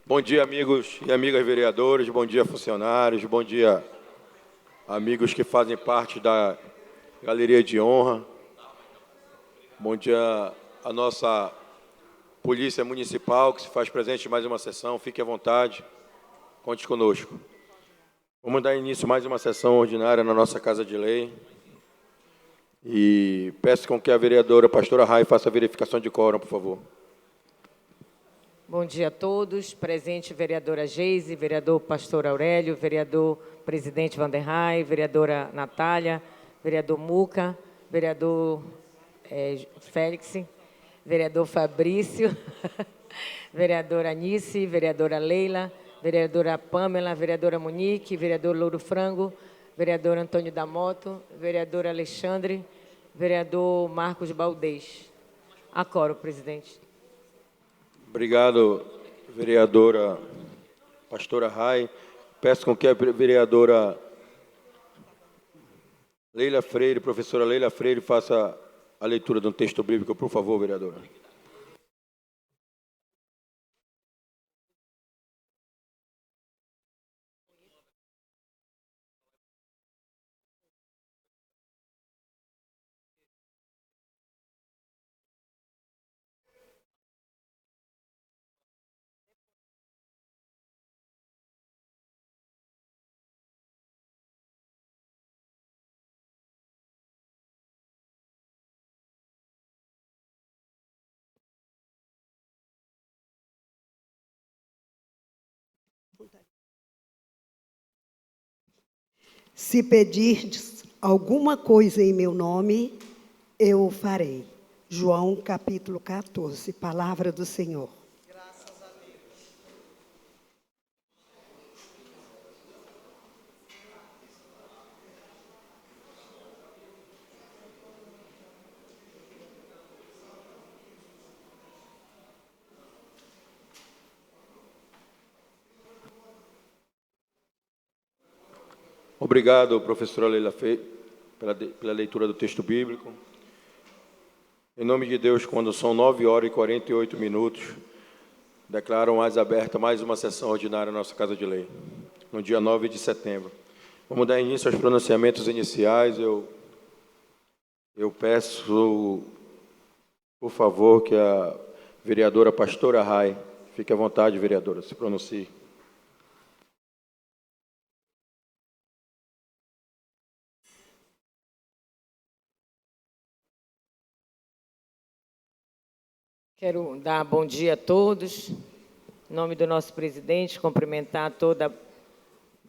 Bom dia, amigos e amigas vereadores, bom dia, funcionários, bom dia, amigos que fazem parte da Galeria de Honra, bom dia à nossa Polícia Municipal, que se faz presente em mais uma sessão. Fique à vontade, conte conosco. Vamos dar início a mais uma sessão ordinária na nossa Casa de Lei. E peço com que a vereadora Pastora Rai faça a verificação de quórum, por favor. Bom dia a todos. Presente vereadora Geise, vereador Pastor Aurélio, vereador presidente Vanderlei, vereadora Natália, vereador Muca, vereador Félix, vereador Fabrício, vereadora Anice, vereadora Leila, vereadora Pâmela, vereadora Monique, vereador Louro Frango, vereador Antônio da Moto, vereador Alexandre, vereador Marcos Baldez. Acoro, presidente. Obrigado, vereadora Pastora Rai. Peço com que a vereadora Leila Freire, professora Leila Freire, faça a leitura do texto bíblico, por favor, vereadora. Se pedirdes alguma coisa em meu nome, eu o farei. João, capítulo 14, palavra do Senhor. Graças a Deus. Obrigado, professora Leila Freire, pela leitura do texto bíblico. Em nome de Deus, quando são 9h48, declaro mais aberta mais uma sessão ordinária na nossa Casa de Lei, no dia 9 de setembro. Vamos dar início aos pronunciamentos iniciais. Eu peço, por favor, que a vereadora Pastora Rai, fique à vontade, vereadora, se pronuncie. Quero dar bom dia a todos, em nome do nosso presidente, cumprimentar todos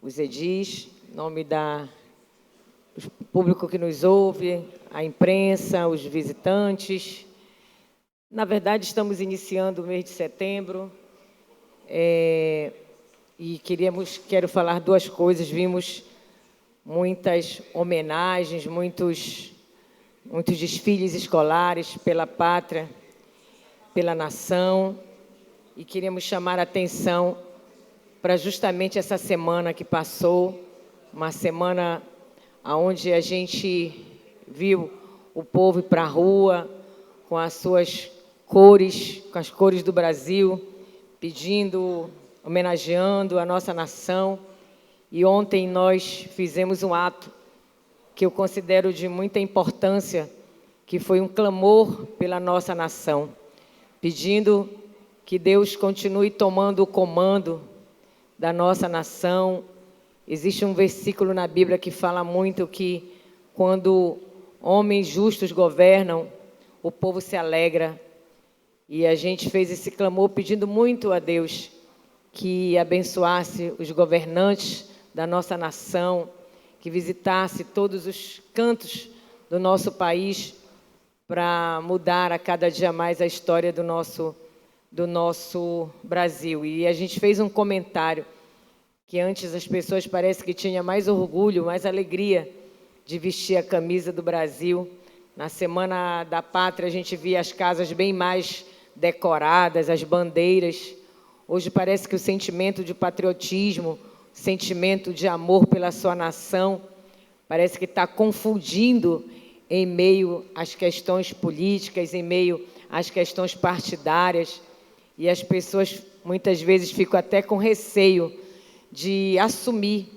os edis, em nome do público que nos ouve, a imprensa, os visitantes. Na verdade, estamos iniciando o mês de setembro e quero falar duas coisas. Vimos muitas homenagens, muitos desfiles escolares pela pátria, pela nação, e queríamos chamar a atenção para justamente essa semana que passou, uma semana onde a gente viu o povo ir para a rua com as suas cores, com as cores do Brasil, pedindo, homenageando a nossa nação. E ontem nós fizemos um ato que eu considero de muita importância, que foi um clamor pela nossa nação, pedindo que Deus continue tomando o comando da nossa nação. Existe um versículo na Bíblia que fala muito que quando homens justos governam, o povo se alegra. E a gente fez esse clamor pedindo muito a Deus que abençoasse os governantes da nossa nação, que visitasse todos os cantos do nosso país, para mudar a cada dia mais a história do nosso Brasil. E a gente fez um comentário que antes as pessoas parecem que tinham mais orgulho, mais alegria de vestir a camisa do Brasil. Na Semana da Pátria a gente via as casas bem mais decoradas, as bandeiras. Hoje parece que o sentimento de patriotismo, o sentimento de amor pela sua nação, parece que está confundindo em meio às questões políticas, em meio às questões partidárias. e as pessoas muitas vezes ficam até com receio de assumir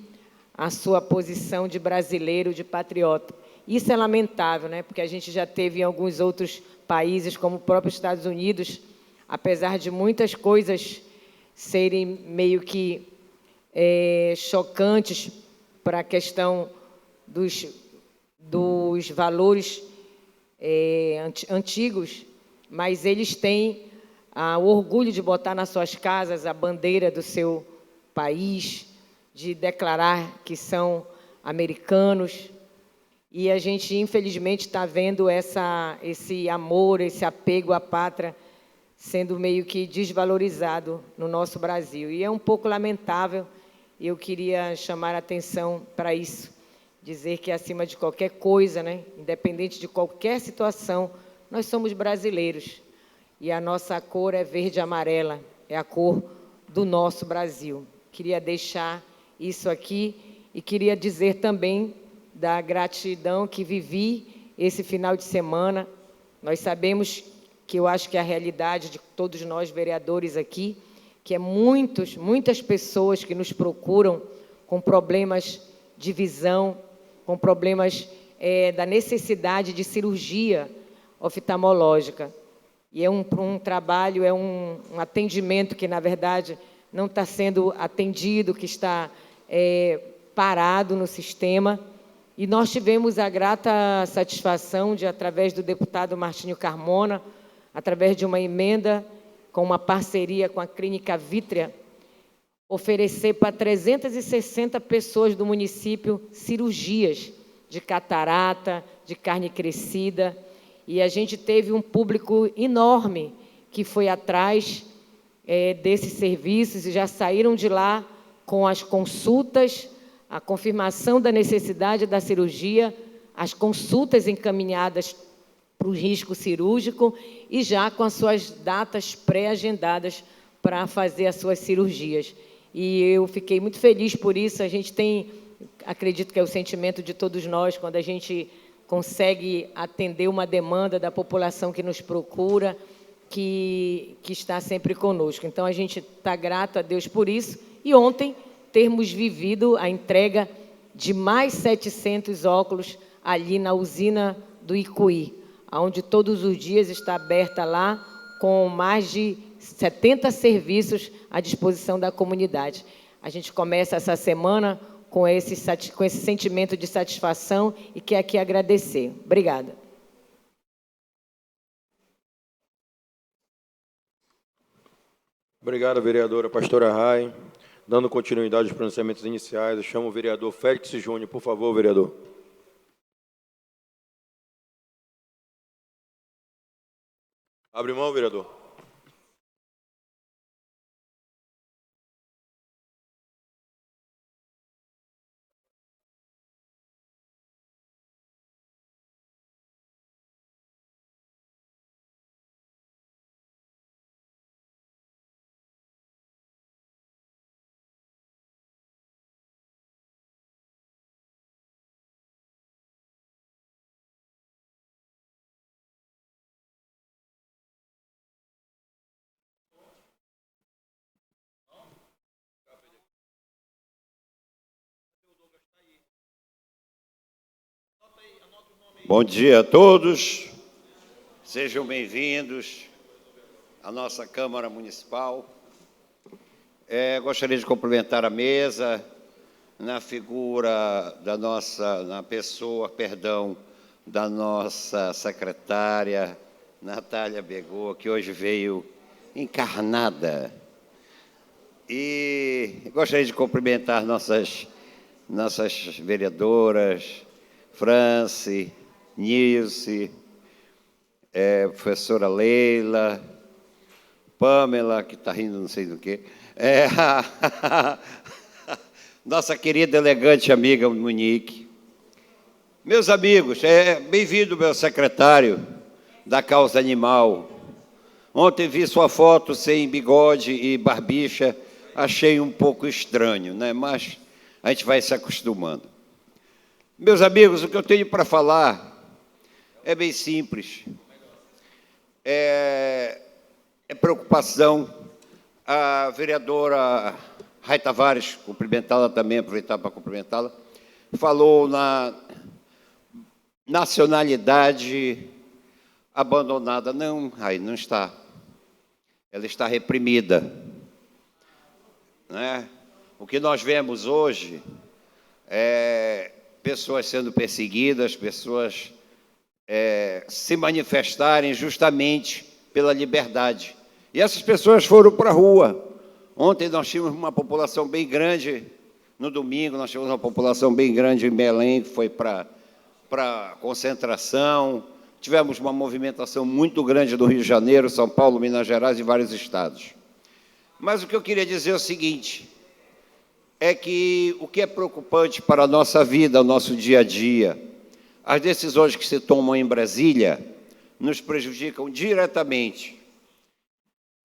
a sua posição de brasileiro, de patriota. Isso é lamentável, né? Porque a gente já teve em alguns outros países, como o próprio Estados Unidos, apesar de muitas coisas serem meio que chocantes para a questão dos valores antigos, mas eles têm o orgulho de botar nas suas casas a bandeira do seu país, de declarar que são americanos. E a gente, infelizmente, está vendo esse amor, esse apego à pátria sendo meio que desvalorizado no nosso Brasil. E é um pouco lamentável, e eu queria chamar a atenção para isso, dizer que, acima de qualquer coisa, né, independente de qualquer situação, nós somos brasileiros. E a nossa cor é verde e amarela, é a cor do nosso Brasil. Queria deixar isso aqui e queria dizer também da gratidão que vivi esse final de semana. Nós sabemos que eu acho que é a realidade de todos nós vereadores aqui, que é muitas pessoas que nos procuram com problemas de visão, com problemas da necessidade de cirurgia oftalmológica. E é um trabalho, é um atendimento que, na verdade, não está sendo atendido, que está parado no sistema. E nós tivemos a grata satisfação de, através do deputado Martinho Carmona, através de uma emenda, com uma parceria com a Clínica Vítrea, oferecer para 360 pessoas do município cirurgias de catarata, de carne crescida. E a gente teve um público enorme que foi atrás desses serviços e já saíram de lá com as consultas, a confirmação da necessidade da cirurgia, as consultas encaminhadas para o risco cirúrgico e já com as suas datas pré-agendadas para fazer as suas cirurgias. E eu fiquei muito feliz por isso. A gente tem, acredito que é o sentimento de todos nós, quando a gente consegue atender uma demanda da população que nos procura, que está sempre conosco. Então, a gente está grato a Deus por isso. E ontem, termos vivido a entrega de mais 700 óculos ali na usina do Icuí, onde todos os dias está aberta lá, com mais de 70 serviços à disposição da comunidade. A gente começa essa semana com esse sentimento de satisfação e quer aqui agradecer. Obrigada. Obrigado, vereadora Pastora Rai. Dando continuidade aos pronunciamentos iniciais, eu chamo o vereador Félix Júnior. Por favor, vereador. Abre mão, vereador. Bom dia a todos, sejam bem-vindos à nossa Câmara Municipal. Gostaria de cumprimentar a mesa, na pessoa da nossa secretária, Natália Begô, que hoje veio encarnada. E gostaria de cumprimentar nossas vereadoras, Franci, Nilce, professora Leila, Pamela, que está rindo não sei do quê, nossa querida elegante amiga Monique. Meus amigos, bem-vindo, meu secretário da Causa Animal. Ontem vi sua foto sem bigode e barbicha, achei um pouco estranho, né? Mas a gente vai se acostumando. Meus amigos, o que eu tenho para falar é bem simples. preocupação. A vereadora Rai Tavares, cumprimentá-la também, aproveitar para cumprimentá-la, falou na nacionalidade abandonada. Não, Rai, não está. Ela está reprimida. Né? O que nós vemos hoje é pessoas sendo perseguidas, pessoas se manifestarem justamente pela liberdade. E essas pessoas foram para a rua. Ontem nós tínhamos uma população bem grande, no domingo nós tivemos uma população bem grande em Belém, que foi para concentração. Tivemos uma movimentação muito grande no Rio de Janeiro, São Paulo, Minas Gerais e vários estados. Mas o que eu queria dizer é o seguinte, é que o que é preocupante para a nossa vida, o nosso dia a dia, as decisões que se tomam em Brasília nos prejudicam diretamente.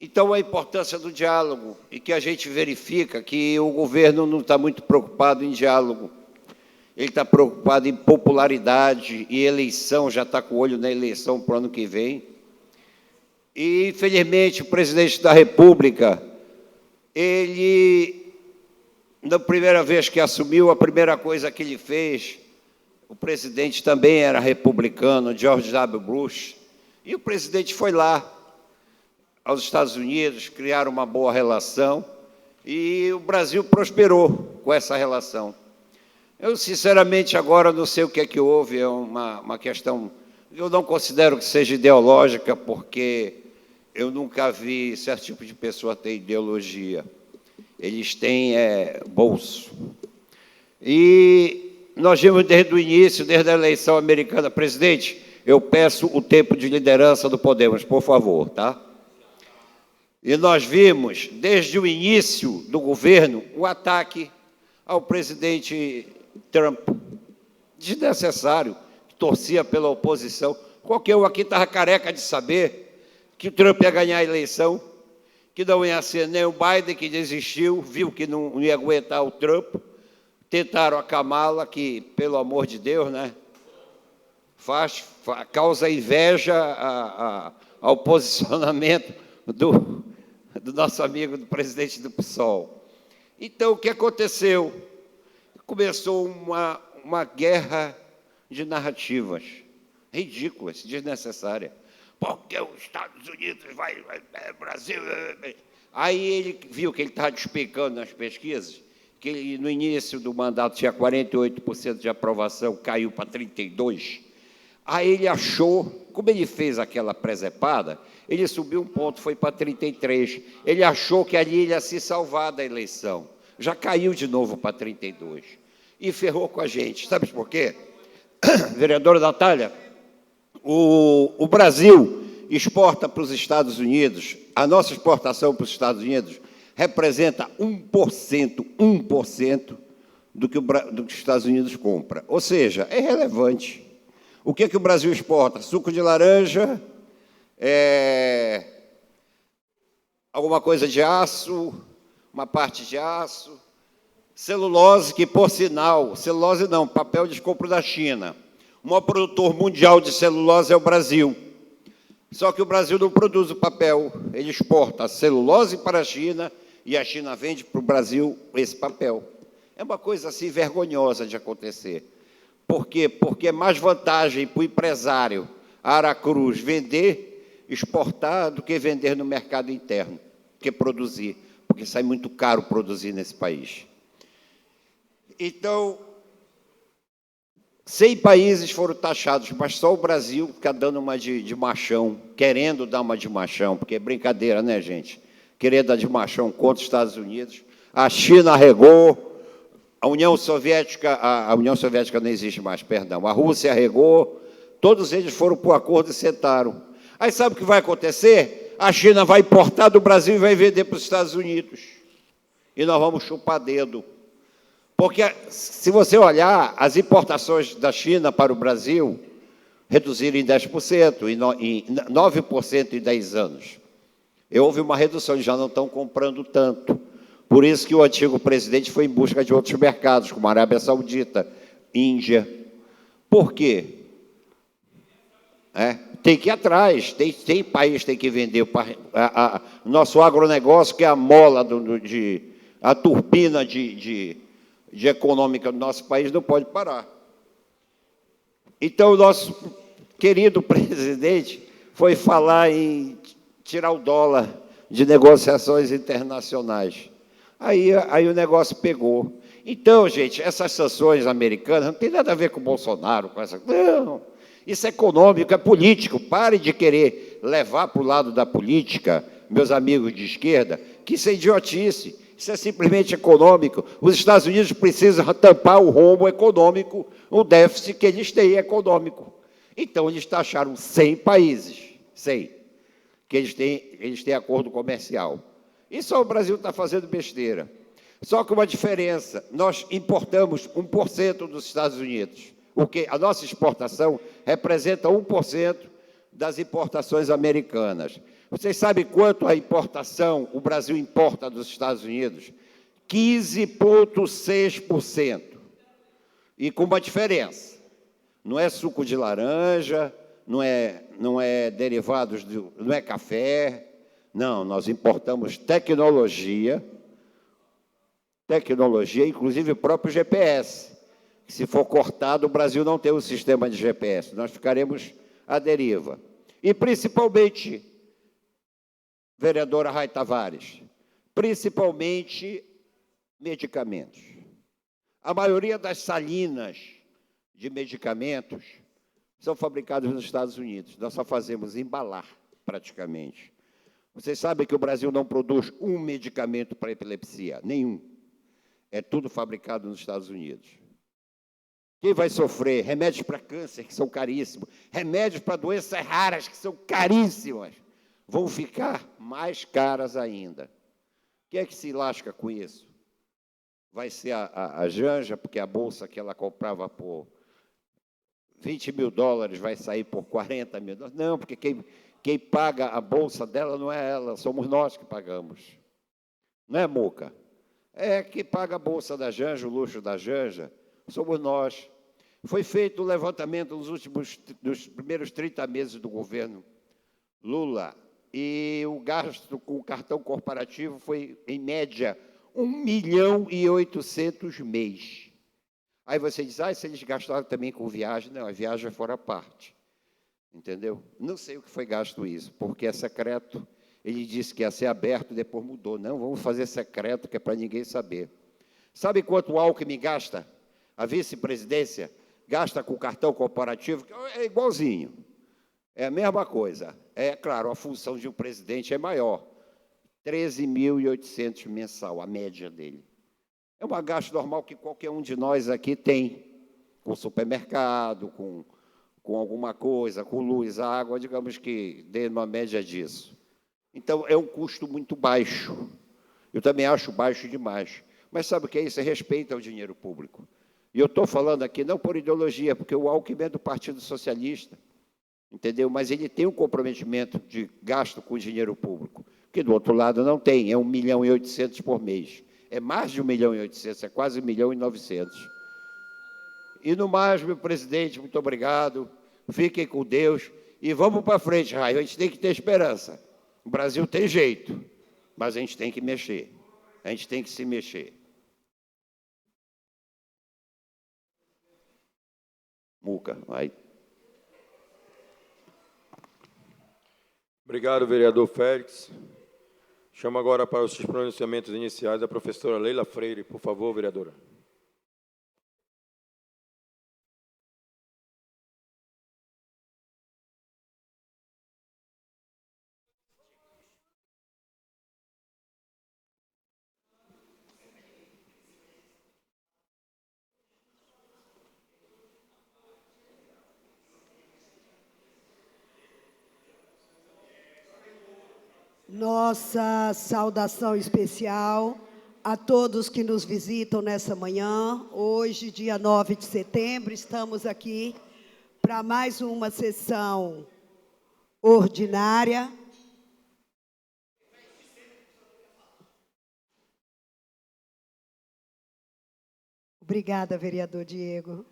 Então, a importância do diálogo, e que a gente verifica que o governo não está muito preocupado em diálogo, ele está preocupado em popularidade e eleição, já está com o olho na eleição para o ano que vem. E, infelizmente, o presidente da República, ele, na primeira vez que assumiu, a primeira coisa que ele fez, o presidente também era republicano, George W. Bush, e o presidente foi lá, aos Estados Unidos, criaram uma boa relação, e o Brasil prosperou com essa relação. Eu, sinceramente, agora não sei o que é que houve, é uma questão, eu não considero que seja ideológica, porque eu nunca vi certo tipo de pessoa ter ideologia. Eles têm bolso. E nós vimos desde o início, desde a eleição americana, presidente, eu peço o tempo de liderança do Podemos, por favor, tá? E nós vimos, desde o início do governo, um ataque ao presidente Trump, desnecessário, que torcia pela oposição. Qualquer um aqui estava careca de saber que o Trump ia ganhar a eleição, que não ia ser nem o Biden, que desistiu, viu que não ia aguentar o Trump, tentaram a Kamala, que, pelo amor de Deus, né, causa inveja ao posicionamento do nosso amigo, do presidente do PSOL. Então, o que aconteceu? Começou uma guerra de narrativas ridículas, desnecessárias. Porque os Estados Unidos Brasil... Aí ele viu que ele estava despecando nas pesquisas, que ele, no início do mandato tinha 48% de aprovação, caiu para 32%. Aí ele achou, como ele fez aquela presepada, ele subiu um ponto, foi para 33%. Ele achou que ali ele ia se salvar da eleição. Já caiu de novo para 32%. E ferrou com a gente. Sabe por quê? Vereadora Natália, o Brasil exporta para os Estados Unidos, a nossa exportação para os Estados Unidos representa 1% do que os Estados Unidos compra. Ou seja, é relevante. O que o Brasil exporta? Suco de laranja, alguma coisa de aço, uma parte de aço, celulose, que, por sinal, celulose não, papel eles compram da China. O maior produtor mundial de celulose é o Brasil. Só que o Brasil não produz o papel, ele exporta a celulose para a China e a China vende para o Brasil esse papel. É uma coisa assim vergonhosa de acontecer. Por quê? Porque é mais vantagem para o empresário Aracruz vender, exportar, do que vender no mercado interno, que produzir, porque sai muito caro produzir nesse país. Então, 100 países foram taxados, mas só o Brasil fica dando uma de machão, querendo dar uma de machão, porque é brincadeira, né, gente? Querer dar de machão contra os Estados Unidos. A China arregou, a União Soviética não existe mais, perdão, a Rússia arregou, todos eles foram para o acordo e sentaram. Aí sabe o que vai acontecer? A China vai importar do Brasil e vai vender para os Estados Unidos. E nós vamos chupar dedo. Porque, se você olhar, as importações da China para o Brasil reduziram em 10%, em 9% em 10 anos. Houve uma redução, eles já não estão comprando tanto. Por isso que o antigo presidente foi em busca de outros mercados, como a Arábia Saudita, Índia. Por quê? tem que ir atrás, tem país tem que vender. Nosso agronegócio, que é a mola, a turbina de econômica do nosso país, não pode parar. Então, o nosso querido presidente foi falar em tirar o dólar de negociações internacionais. Aí o negócio pegou. Então, gente, essas sanções americanas não tem nada a ver com o Bolsonaro, com essa. Não, isso é econômico, é político. Pare de querer levar para o lado da política, meus amigos de esquerda, que isso é idiotice. Isso é simplesmente econômico. Os Estados Unidos precisam tampar o rombo econômico, o déficit que eles têm econômico. Então, eles taxaram 100 países, 100, que eles têm acordo comercial. E só o Brasil está fazendo besteira. Só que uma diferença, nós importamos 1% dos Estados Unidos, porque a nossa exportação representa 1% das importações americanas. Vocês sabem quanto a importação o Brasil importa dos Estados Unidos? 15,6%. E com uma diferença. Não é suco de laranja, não é derivados, não é café. Não, nós importamos tecnologia, inclusive o próprio GPS. Se for cortado, o Brasil não tem um sistema de GPS, nós ficaremos à deriva. E, principalmente, vereadora Rai Tavares, principalmente medicamentos. A maioria das salinas de medicamentos são fabricados nos Estados Unidos. Nós só fazemos embalar, praticamente. Vocês sabem que o Brasil não produz um medicamento para epilepsia, nenhum. É tudo fabricado nos Estados Unidos. Quem vai sofrer? Remédios para câncer, que são caríssimos. Remédios para doenças raras, que são caríssimas. Vão ficar mais caras ainda. Quem é que se lasca com isso? Vai ser a Janja, porque a bolsa que ela comprava por $20 mil vai sair por $40 mil. Não, porque quem paga a bolsa dela não é ela, somos nós que pagamos. Não é, Muca? É que paga a bolsa da Janja, o luxo da Janja, somos nós. Foi feito o levantamento nos primeiros 30 meses do governo Lula, e o gasto com o cartão corporativo foi, em média, 1.800.000 mês. Aí você diz, se eles gastaram também com viagem, não, a viagem é fora parte. Entendeu? Não sei o que foi gasto isso, porque é secreto. Ele disse que ia ser aberto, depois mudou. Não, vamos fazer secreto, que é para ninguém saber. Sabe quanto o Alckmin gasta? A vice-presidência gasta com o cartão corporativo, é igualzinho. É a mesma coisa. É claro, a função de um presidente é maior. 13.800 mensal, a média dele. É um gasto normal que qualquer um de nós aqui tem, com supermercado, com alguma coisa, com luz, água, digamos que dê uma média disso. Então, é um custo muito baixo. Eu também acho baixo demais. Mas sabe o que é isso? É respeito ao dinheiro público. E eu estou falando aqui não por ideologia, porque o Alckmin é do Partido Socialista, entendeu? Mas ele tem um comprometimento de gasto com dinheiro público, que do outro lado não tem, é 1.800.000 por mês. É mais de 1.800.000, é quase 1.900.000. E no mais, meu presidente, muito obrigado, fiquem com Deus e vamos para frente, Raio, a gente tem que ter esperança. O Brasil tem jeito, mas a gente tem que mexer, a gente tem que se mexer. Muca, vai. Obrigado, vereador Félix. Chamo agora para os seus pronunciamentos iniciais a professora Leila Freire. Por favor, vereadora. Nossa saudação especial a todos que nos visitam nessa manhã. Hoje, dia 9 de setembro, estamos aqui para mais uma sessão ordinária. Obrigada, vereador Diego.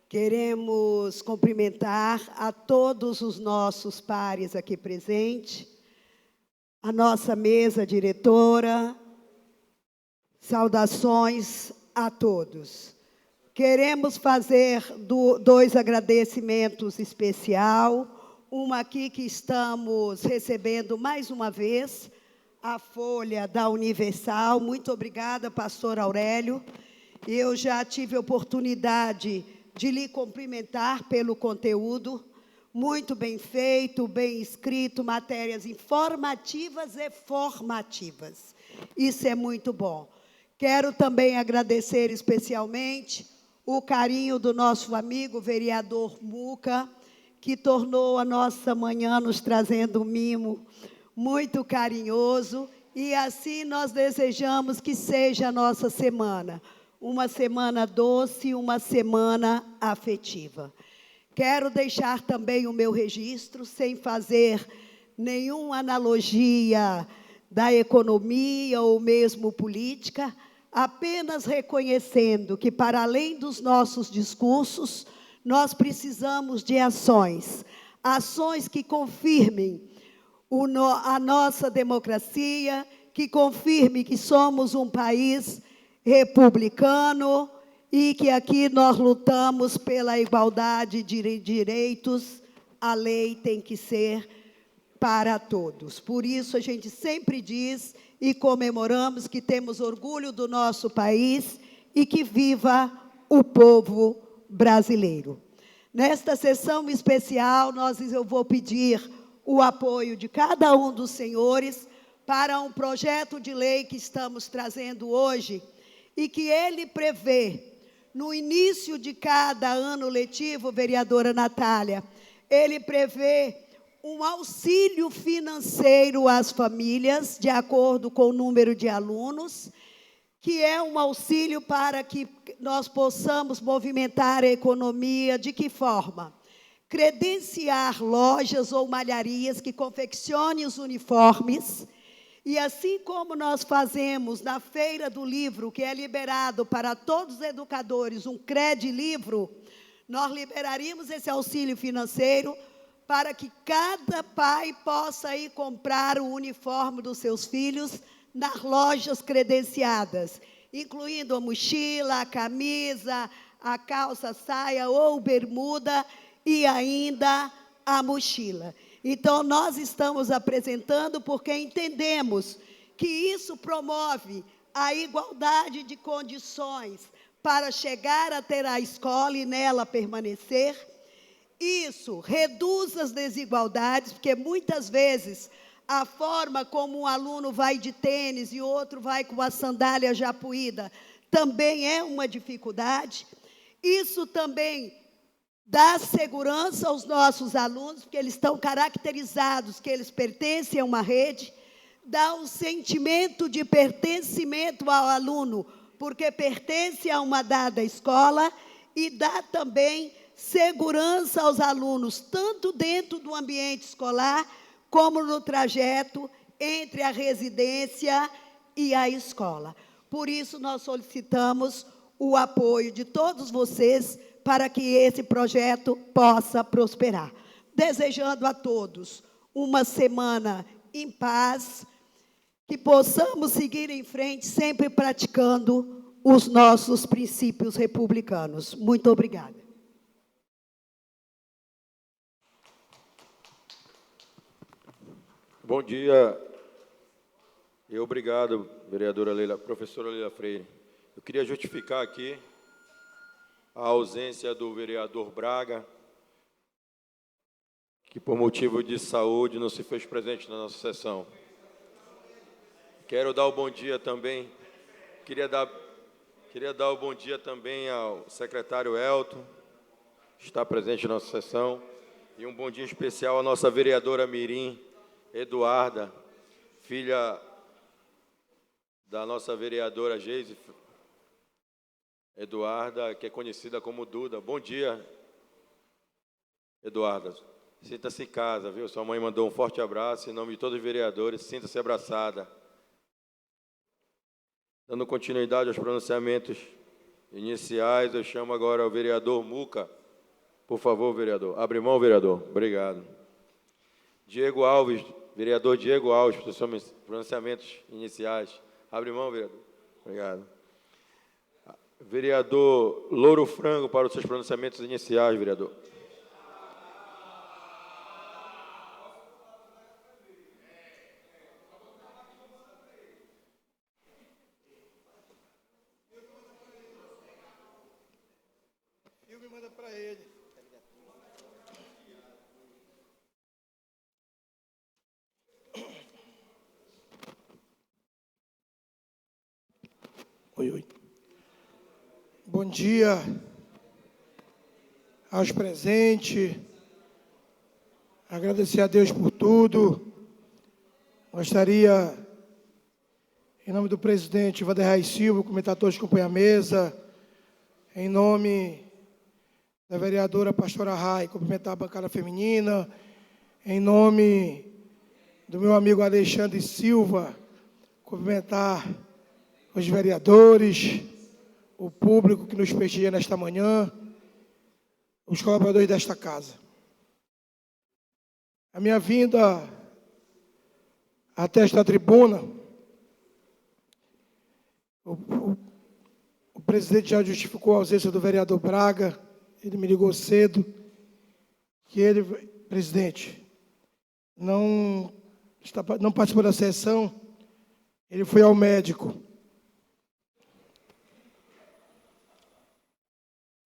Queremos cumprimentar a todos os nossos pares aqui presentes, a nossa mesa diretora, saudações a todos. Queremos fazer dois agradecimentos especiais, uma aqui que estamos recebendo mais uma vez, a Folha da Universal. Muito obrigada, pastor Aurélio. Eu já tive a oportunidade de lhe cumprimentar pelo conteúdo, muito bem feito, bem escrito, matérias informativas e formativas. Isso é muito bom. Quero também agradecer especialmente o carinho do nosso amigo vereador Muca, que tornou a nossa manhã nos trazendo um mimo muito carinhoso, e assim nós desejamos que seja a nossa semana. Uma semana doce, uma semana afetiva. Quero deixar também o meu registro, sem fazer nenhuma analogia da economia ou mesmo política, apenas reconhecendo que, para além dos nossos discursos, nós precisamos de ações. Ações que confirmem a nossa democracia, que confirme que somos um país republicano e que aqui nós lutamos pela igualdade de direitos. A lei tem que ser para todos. Por isso, a gente sempre diz e comemoramos que temos orgulho do nosso país e que viva o povo brasileiro. Nesta sessão especial, eu vou pedir o apoio de cada um dos senhores para um projeto de lei que estamos trazendo hoje, e que ele prevê, no início de cada ano letivo, vereadora Natália, ele prevê um auxílio financeiro às famílias, de acordo com o número de alunos, que é um auxílio para que nós possamos movimentar a economia. De que forma? Credenciar lojas ou malharias que confeccionem os uniformes. E assim como nós fazemos na Feira do Livro, que é liberado para todos os educadores um Credilivro, nós liberaríamos esse auxílio financeiro para que cada pai possa ir comprar o uniforme dos seus filhos nas lojas credenciadas, incluindo a mochila, a camisa, a calça, a saia ou bermuda e ainda a mochila. Então, nós estamos apresentando porque entendemos que isso promove a igualdade de condições para chegar a ter a escola e nela permanecer. Isso reduz as desigualdades, porque muitas vezes a forma como um aluno vai de tênis e outro vai com a sandália já puída também é uma dificuldade. Isso também dá segurança aos nossos alunos, porque eles estão caracterizados, que eles pertencem a uma rede, dá um sentimento de pertencimento ao aluno, porque pertence a uma dada escola, e dá também segurança aos alunos, tanto dentro do ambiente escolar, como no trajeto entre a residência e a escola. Por isso, nós solicitamos o apoio de todos vocês para que esse projeto possa prosperar. Desejando a todos uma semana em paz, que possamos seguir em frente, sempre praticando os nossos princípios republicanos. Muito obrigada. Bom dia e obrigado, professora Leila Freire. Eu queria justificar aqui a ausência do vereador Braga, que por motivo de saúde não se fez presente na nossa sessão. Quero dar o bom dia também, queria dar o bom dia também ao secretário Elton, que está presente na nossa sessão, e um bom dia especial à nossa vereadora mirim, Eduarda, filha da nossa vereadora Geise Eduarda, que é conhecida como Duda. Bom dia, Eduarda. Sinta-se em casa, viu? Sua mãe mandou um forte abraço em nome de todos os vereadores. Sinta-se abraçada. Dando continuidade aos pronunciamentos iniciais. Eu chamo agora o vereador Muca. Por favor, vereador. Abre mão, vereador. Obrigado. Diego Alves, vereador Diego Alves, pronunciamentos iniciais. Abre mão, vereador. Obrigado. Vereador Louro Frango, para os seus pronunciamentos iniciais, vereador. Manda para ele. Oi. Bom dia aos presentes. Agradecer a Deus por tudo. Gostaria, em nome do presidente Vanderlei Silva, comentar todos que acompanham a mesa, em nome da vereadora Pastora Rai, cumprimentar a bancada feminina, em nome do meu amigo Alexandre Silva, cumprimentar os vereadores, o público que nos prestigia nesta manhã, os colaboradores desta casa. A minha vinda até esta tribuna, o presidente já justificou a ausência do vereador Braga. Ele me ligou cedo, que ele, presidente, não participou da sessão, ele foi ao médico.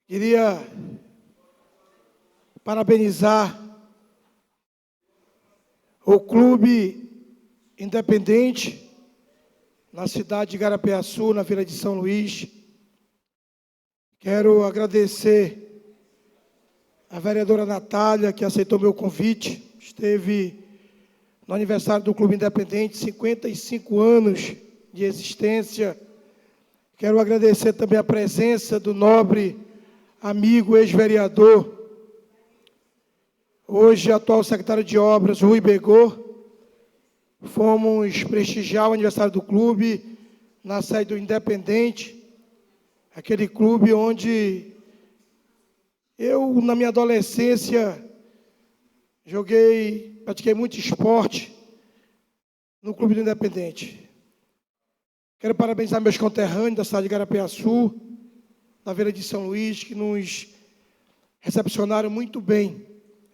Queria parabenizar o Clube Independente, na cidade de Igarapeaçu, na Vila de São Luís. Quero agradecer a vereadora Natália, que aceitou meu convite, esteve no aniversário do Clube Independente, 55 anos de existência. Quero agradecer também a presença do nobre amigo ex-vereador, hoje atual secretário de Obras, Rui Begô. Fomos prestigiar o aniversário do clube na sede do Independente, aquele clube onde eu, na minha adolescência, pratiquei muito esporte no Clube do Independente. Quero parabenizar meus conterrâneos da cidade de Igarapeaçu, da Vila de São Luís, que nos recepcionaram muito bem.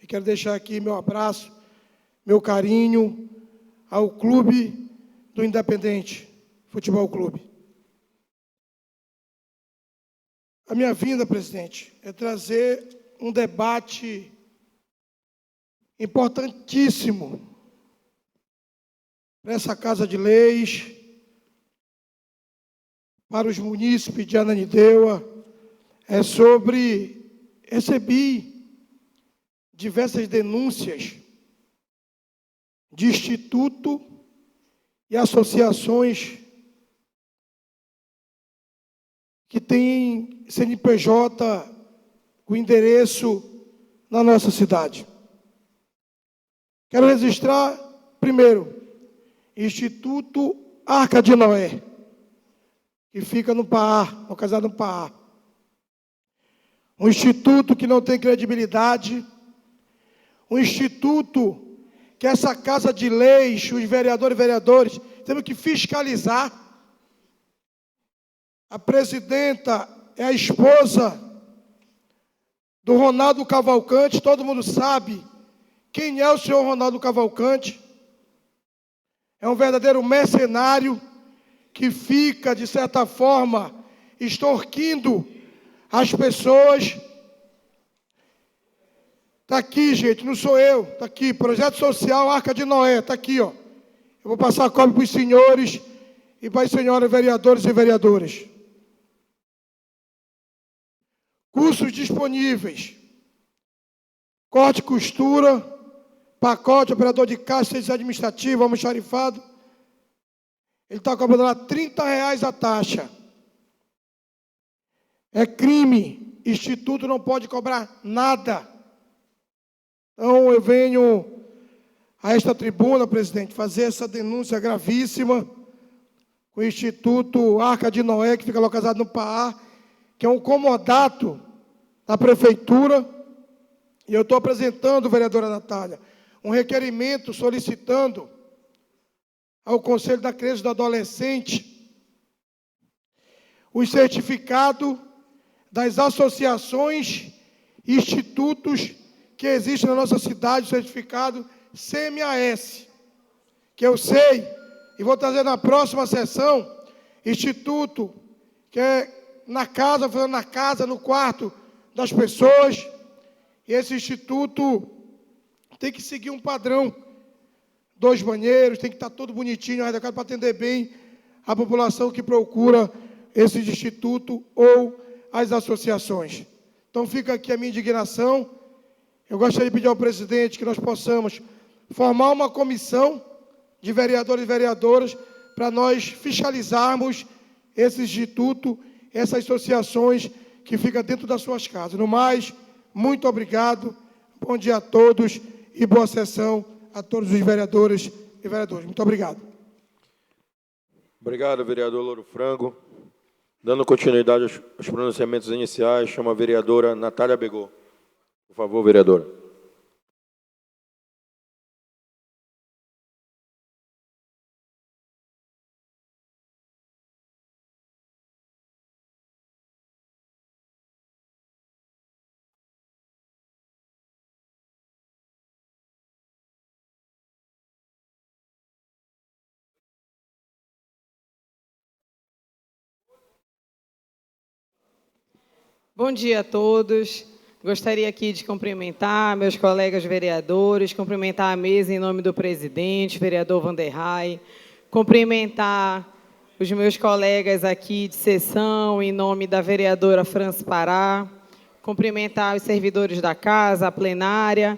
E quero deixar aqui meu abraço, meu carinho ao Clube do Independente Futebol Clube. A minha vinda, presidente, é trazer um debate importantíssimo para essa Casa de Leis, para os munícipes de Ananindeua, recebi diversas denúncias de instituto e associações que têm CNPJ com endereço na nossa cidade. Quero registrar, primeiro, Instituto Arca de Noé, que fica no Pará, localizado no Pará. Um instituto que não tem credibilidade, um instituto que essa Casa de Leis, os vereadores e vereadores, temos que fiscalizar. A presidenta é a esposa do Ronaldo Cavalcante, todo mundo sabe quem é o senhor Ronaldo Cavalcante. É um verdadeiro mercenário que fica, de certa forma, extorquindo as pessoas. Está aqui, gente, não sou eu, está aqui, Projeto Social Arca de Noé, está aqui, ó. Eu vou passar a cópia para os senhores e para as senhoras vereadores e vereadoras. Cursos disponíveis: corte e costura, pacote, operador de caixa, administrativo, almoxarifado. Ele está cobrando lá R$30 a taxa. É crime. Instituto não pode cobrar nada. Então, eu venho a esta tribuna, presidente, fazer essa denúncia gravíssima com o Instituto Arca de Noé, que fica localizado no Pará, que é um comodato da Prefeitura, e eu estou apresentando, vereadora Natália, um requerimento solicitando ao Conselho da Criança e do Adolescente o certificado das associações e institutos que existem na nossa cidade, o certificado CMAS, que eu sei, e vou trazer na próxima sessão, instituto que é na casa, fazendo na casa, no quarto das pessoas, e esse instituto tem que seguir um padrão, 2 banheiros, tem que estar tudo bonitinho, para atender bem a população que procura esse instituto ou as associações. Então fica aqui a minha indignação. Eu gostaria de pedir ao presidente que nós possamos formar uma comissão de vereadores e vereadoras para nós fiscalizarmos esse instituto, essas associações que ficam dentro das suas casas. No mais, muito obrigado, bom dia a todos e boa sessão a todos os vereadores e vereadoras. Muito obrigado. Obrigado, vereador Louro Frango. Dando continuidade aos pronunciamentos iniciais, chama a vereadora Natália Begô. Por favor, vereadora. Bom dia a todos. Gostaria aqui de cumprimentar meus colegas vereadores, cumprimentar a mesa em nome do presidente, vereador Vanderlei, cumprimentar os meus colegas aqui de sessão em nome da vereadora Franci Pará, cumprimentar os servidores da casa, a plenária.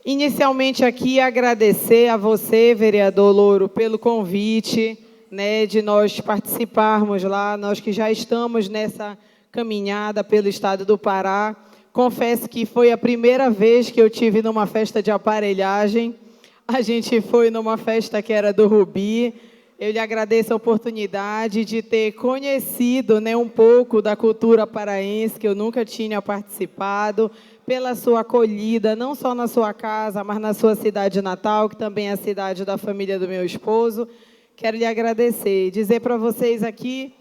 Inicialmente aqui agradecer a você, vereador Louro, pelo convite, né, de nós participarmos lá, nós que já estamos nessa caminhada pelo estado do Pará. Confesso que foi a primeira vez que eu tive numa festa de aparelhagem. A gente foi numa festa que era do Rubi. Eu lhe agradeço a oportunidade de ter conhecido, né, um pouco da cultura paraense, que eu nunca tinha participado, pela sua acolhida, não só na sua casa, mas na sua cidade natal, que também é a cidade da família do meu esposo. Quero lhe agradecer e dizer para vocês aqui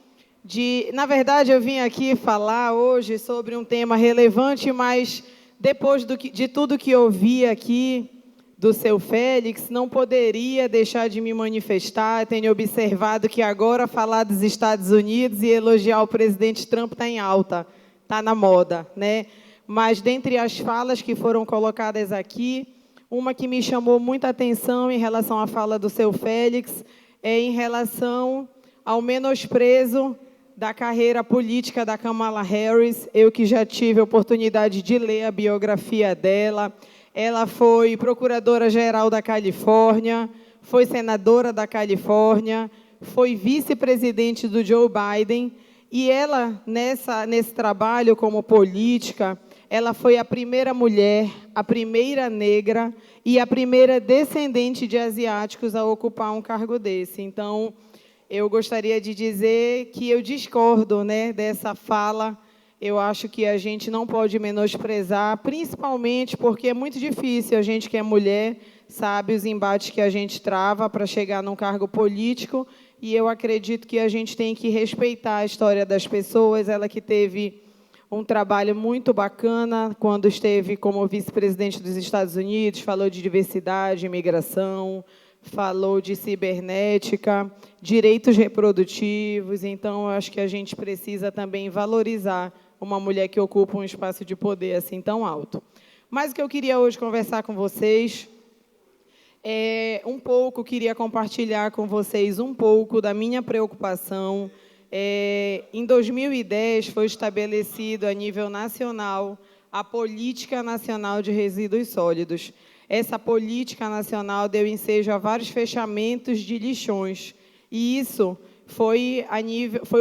na verdade, eu vim aqui falar hoje sobre um tema relevante, mas depois de tudo que eu vi aqui do seu Félix, não poderia deixar de me manifestar. Tenho observado que agora falar dos Estados Unidos e elogiar o presidente Trump está em alta, está na moda, né? Mas, dentre as falas que foram colocadas aqui, uma que me chamou muita atenção em relação à fala do seu Félix é em relação ao menosprezo da carreira política da Kamala Harris. Eu que já tive a oportunidade de ler a biografia dela. Ela foi procuradora-geral da Califórnia, foi senadora da Califórnia, foi vice-presidente do Joe Biden, e ela, nesse trabalho como política, ela foi a primeira mulher, a primeira negra e a primeira descendente de asiáticos a ocupar um cargo desse. Então, eu gostaria de dizer que eu discordo, né, dessa fala. Eu acho que a gente não pode menosprezar, principalmente porque é muito difícil. A gente que é mulher sabe os embates que a gente trava para chegar num cargo político, e eu acredito que a gente tem que respeitar a história das pessoas. Ela que teve um trabalho muito bacana quando esteve como vice-presidente dos Estados Unidos, falou de diversidade, imigração, falou de cibernética, direitos reprodutivos. Então, eu acho que a gente precisa também valorizar uma mulher que ocupa um espaço de poder assim tão alto. Mas o que eu queria hoje conversar com vocês queria compartilhar com vocês um pouco da minha preocupação. Em 2010, foi estabelecido a nível nacional a Política Nacional de Resíduos Sólidos. Essa política nacional deu ensejo a vários fechamentos de lixões, e isso foi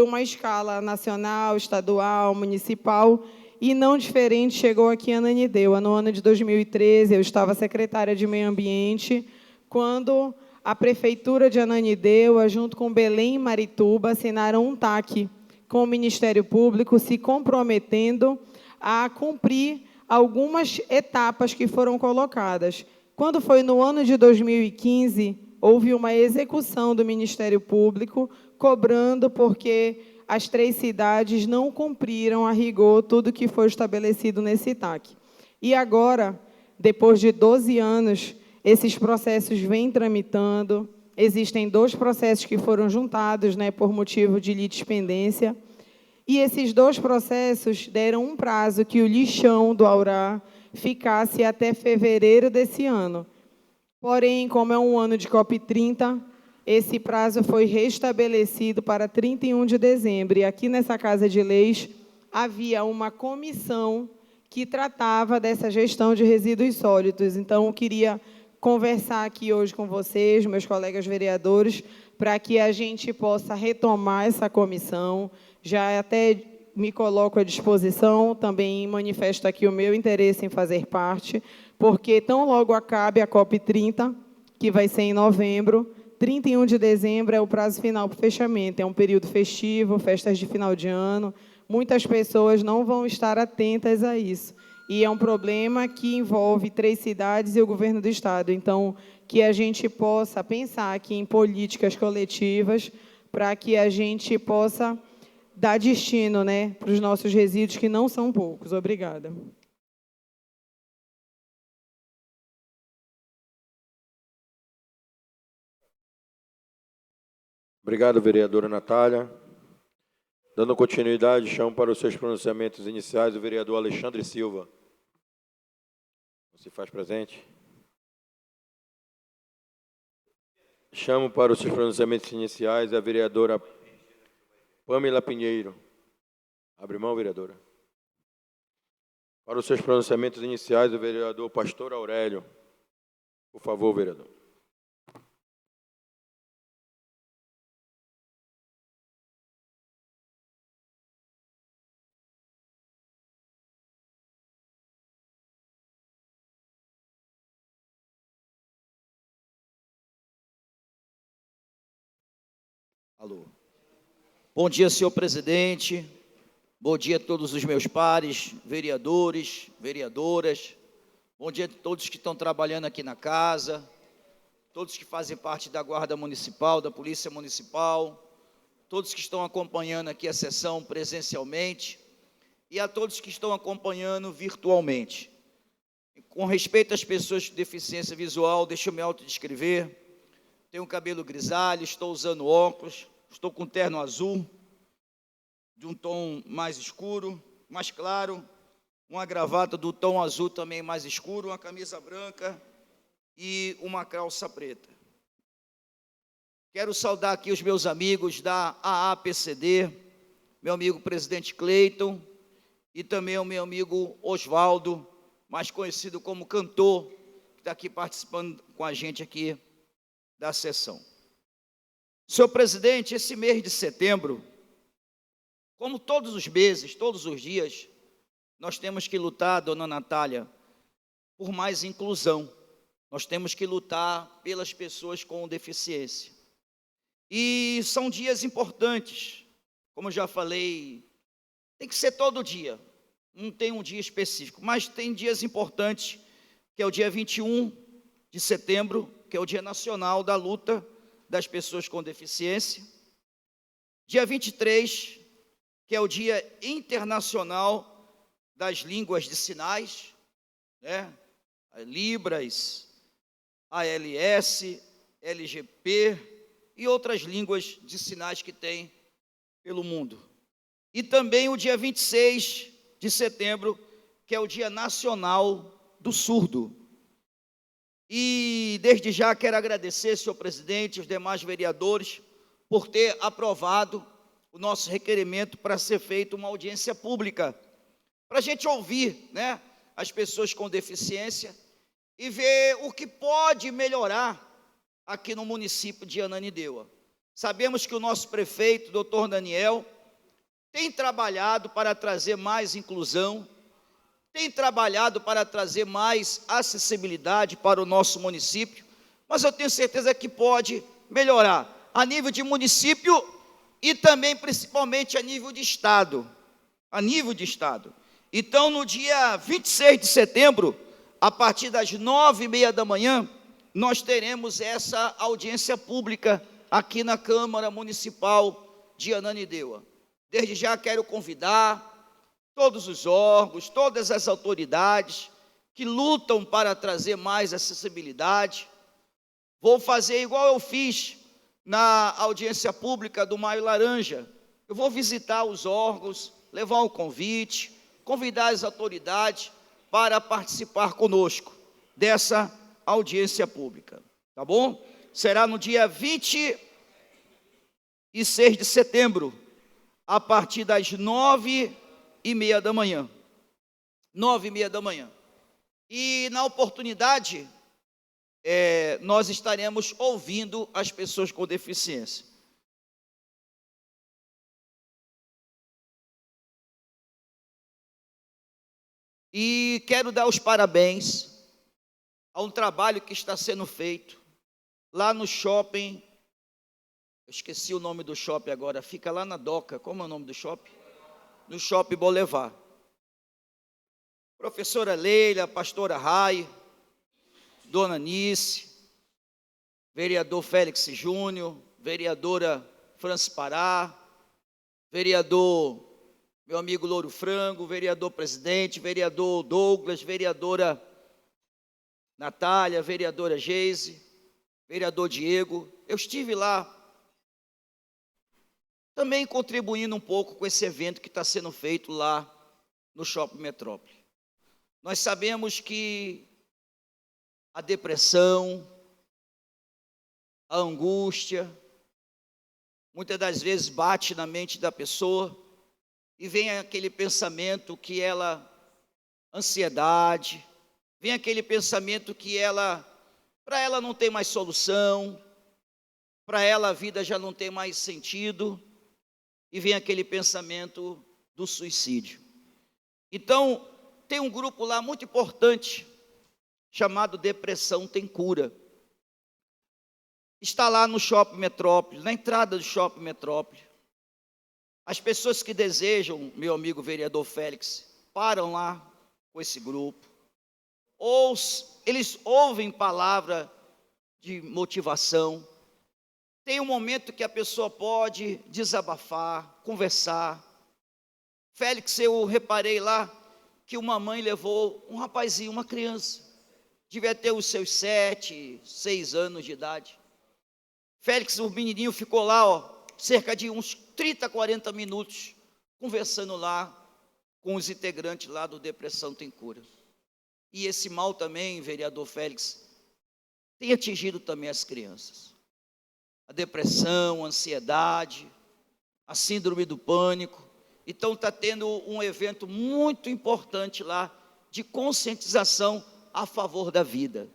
uma escala nacional, estadual, municipal, e não diferente chegou aqui em Ananindeua. No ano de 2013, eu estava secretária de Meio Ambiente, quando a Prefeitura de Ananindeua, junto com Belém e Marituba, assinaram um TAC com o Ministério Público, se comprometendo a cumprir algumas etapas que foram colocadas. Quando foi no ano de 2015, houve uma execução do Ministério Público, cobrando porque as 3 cidades não cumpriram a rigor tudo que foi estabelecido nesse TAC. E agora, depois de 12 anos, esses processos vêm tramitando. Existem 2 processos que foram juntados, né, por motivo de litispendência. E esses 2 processos deram um prazo que o lixão do Aurá ficasse até fevereiro desse ano. Porém, como é um ano de COP30, esse prazo foi restabelecido para 31 de dezembro. E aqui nessa Casa de Leis havia uma comissão que tratava dessa gestão de resíduos sólidos. Então, eu queria conversar aqui hoje com vocês, meus colegas vereadores, para que a gente possa retomar essa comissão. Já até me coloco à disposição, também manifesto aqui o meu interesse em fazer parte, porque tão logo acabe a COP30, que vai ser em novembro, 31 de dezembro é o prazo final para o fechamento. É um período festivo, festas de final de ano. Muitas pessoas não vão estar atentas a isso. E é um problema que envolve 3 cidades e o governo do Estado. Então, que a gente possa pensar aqui em políticas coletivas para que a gente possa dar destino, né, para os nossos resíduos, que não são poucos. Obrigada. Obrigado, vereadora Natália. Dando continuidade, chamo para os seus pronunciamentos iniciais o vereador Alexandre Silva. Se faz presente. Chamo para os seus pronunciamentos iniciais a vereadora Pamela Pinheiro. Abre mão, vereadora. Para os seus pronunciamentos iniciais, o vereador Pastor Aurélio. Por favor, vereador. Alô. Bom dia, senhor presidente. Bom dia a todos os meus pares, vereadores, vereadoras. Bom dia a todos que estão trabalhando aqui na casa, todos que fazem parte da Guarda Municipal, da Polícia Municipal, todos que estão acompanhando aqui a sessão presencialmente e a todos que estão acompanhando virtualmente. Com respeito às pessoas com deficiência visual, deixa eu me autodescrever. Tenho cabelo grisalho, estou usando óculos, estou com terno azul, de um tom mais escuro, mais claro, uma gravata do tom azul também mais escuro, uma camisa branca e uma calça preta. Quero saudar aqui os meus amigos da AAPCD, meu amigo presidente Cleiton e também o meu amigo Oswaldo, mais conhecido como Cantor, que está aqui participando com a gente aqui da sessão. Senhor presidente, esse mês de setembro, como todos os meses, todos os dias, nós temos que lutar, dona Natália, por mais inclusão. Nós temos que lutar pelas pessoas com deficiência. E são dias importantes, como eu já falei, tem que ser todo dia, não tem um dia específico, mas tem dias importantes, que é o dia 21 de setembro, que é o Dia Nacional da Luta das Pessoas com Deficiência. Dia 23, que é o Dia Internacional das Línguas de Sinais, né? Libras, ALS, LGP e outras línguas de sinais que tem pelo mundo. E também o dia 26 de setembro, que é o Dia Nacional do Surdo. E, desde já, quero agradecer, senhor presidente, os demais vereadores, por ter aprovado o nosso requerimento para ser feita uma audiência pública, para a gente ouvir, né, as pessoas com deficiência e ver o que pode melhorar aqui no município de Ananindeua. Sabemos que o nosso prefeito, doutor Daniel, tem trabalhado para trazer mais inclusão, tem trabalhado para trazer mais acessibilidade para o nosso município, mas eu tenho certeza que pode melhorar. A nível de município, e também, principalmente, a nível de Estado. A nível de Estado. Então, no dia 26 de setembro, a partir das 9h30 da manhã, nós teremos essa audiência pública aqui na Câmara Municipal de Ananindeua. Desde já quero convidar todos os órgãos, todas as autoridades que lutam para trazer mais acessibilidade. Vou fazer igual eu fiz na audiência pública do Maio Laranja. Eu vou visitar os órgãos, levar um convite, convidar as autoridades para participar conosco dessa audiência pública, tá bom? Será no dia 26 de setembro, a partir das 9h30 da manhã. 9h30 da manhã. E, na oportunidade, nós estaremos ouvindo as pessoas com deficiência. E quero dar os parabéns a um trabalho que está sendo feito lá no shopping. Eu esqueci o nome do shopping agora, fica lá na Doca. Como é o nome do shopping? No Shopping Boulevard. Professora Leila, pastora Rai, dona Nice, vereador Félix Júnior, vereadora Francis Pará, vereador meu amigo Louro Frango, vereador presidente, vereador Douglas, vereadora Natália, vereadora Geise, vereador Diego. Eu estive lá também contribuindo um pouco com esse evento que está sendo feito lá no Shopping Metrópole. Nós sabemos que a depressão, a angústia, muitas das vezes bate na mente da pessoa e vem aquele pensamento que ela, ansiedade, vem aquele pensamento que para ela não tem mais solução, para ela a vida já não tem mais sentido, e vem aquele pensamento do suicídio. Então, tem um grupo lá muito importante, chamado Depressão Tem Cura. Está lá no Shopping Metrópole, na entrada do Shopping Metrópole. As pessoas que desejam, meu amigo vereador Félix, param lá com esse grupo. Eles ouvem palavra de motivação. Tem um momento que a pessoa pode desabafar, conversar. Félix, eu reparei lá que uma mãe levou um rapazinho, uma criança, devia ter os seus 7, 6 anos de idade. Félix, o menininho ficou lá, cerca de uns 30, 40 minutos, conversando lá com os integrantes lá do Depressão Tem Cura. E esse mal também, vereador Félix, tem atingido também as crianças. A depressão, a ansiedade, a síndrome do pânico. Então está tendo um evento muito importante lá de conscientização a favor da vida.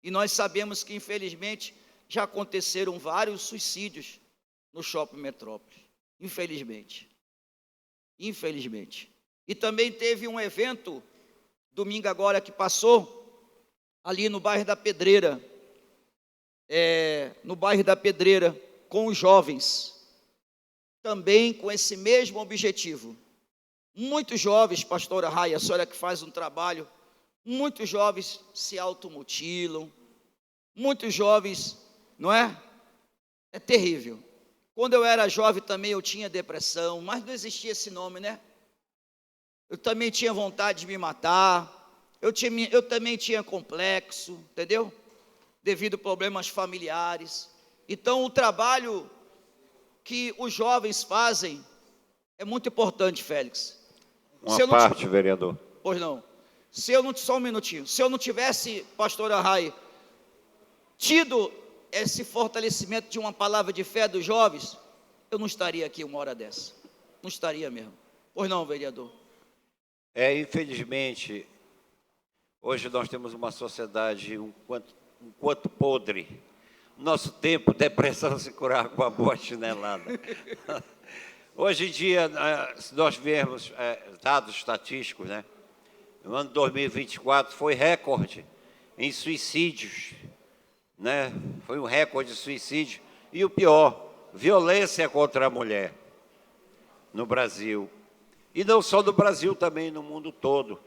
E nós sabemos que, infelizmente, já aconteceram vários suicídios no Shopping Metrópole. Infelizmente. Infelizmente. E também teve um evento, domingo agora que passou, ali no bairro da Pedreira. No bairro da Pedreira, com os jovens. Também com esse mesmo objetivo. Muitos jovens, pastora Raia, a senhora que faz um trabalho, muitos jovens se automutilam, muitos jovens, não é? É terrível. Quando eu era jovem também eu tinha depressão, mas não existia esse nome, né? Eu também tinha vontade de me matar, eu também tinha complexo, entendeu? Devido a problemas familiares. Então o trabalho que os jovens fazem é muito importante, Félix. Vereador. Pois não. Só um minutinho. Se eu não tivesse, pastora Rai, tido esse fortalecimento de uma palavra de fé dos jovens, eu não estaria aqui uma hora dessa. Não estaria mesmo. Pois não, vereador. Infelizmente, hoje nós temos uma sociedade um quanto podre. No nosso tempo, depressão se curava com a boa chinelada. Hoje em dia, se nós vermos dados estatísticos, né? No ano 2024 foi recorde em suicídios, né? Foi um recorde de suicídio. E o pior, violência contra a mulher no Brasil. E não só no Brasil, também no mundo todo.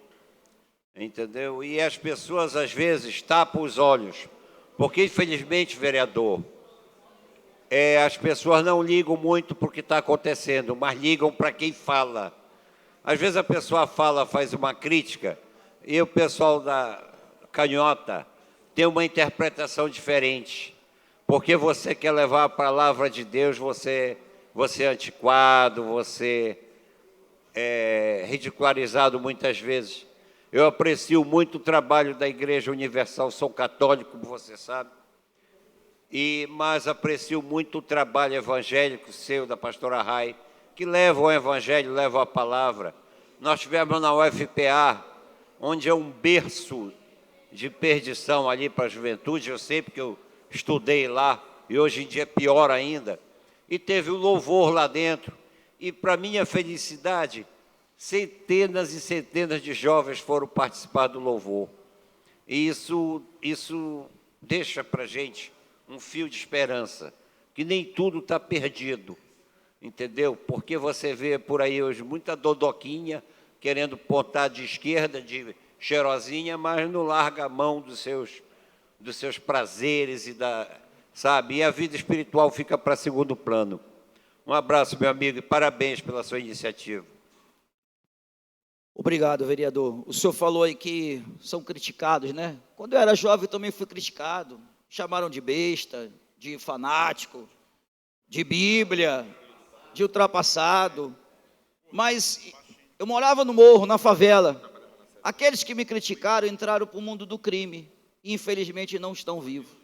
Entendeu? E as pessoas, às vezes, tapam os olhos. Porque, infelizmente, vereador, as pessoas não ligam muito para o que está acontecendo, mas ligam para quem fala. Às vezes a pessoa fala, faz uma crítica, e o pessoal da canhota tem uma interpretação diferente. Porque você quer levar a palavra de Deus, você é antiquado, você é ridicularizado muitas vezes. Eu aprecio muito o trabalho da Igreja Universal, sou católico, como você sabe, mas aprecio muito o trabalho evangélico seu, da pastora Rai, que leva o evangelho, leva a palavra. Nós tivemos na UFPA, onde é um berço de perdição ali para a juventude, eu sei porque eu estudei lá, e hoje em dia é pior ainda, e teve o louvor lá dentro, e para minha felicidade, centenas e centenas de jovens foram participar do louvor. E isso deixa para a gente um fio de esperança, que nem tudo está perdido, entendeu? Porque você vê por aí hoje muita dodoquinha querendo pontar de esquerda, de cheirosinha, mas não larga a mão dos seus prazeres sabe? E a vida espiritual fica para segundo plano. Um abraço, meu amigo, e parabéns pela sua iniciativa. Obrigado, vereador. O senhor falou aí que são criticados, né? Quando eu era jovem também fui criticado. Chamaram de besta, de fanático, de Bíblia, de ultrapassado. Mas eu morava no morro, na favela. Aqueles que me criticaram entraram para o mundo do crime e infelizmente não estão vivos.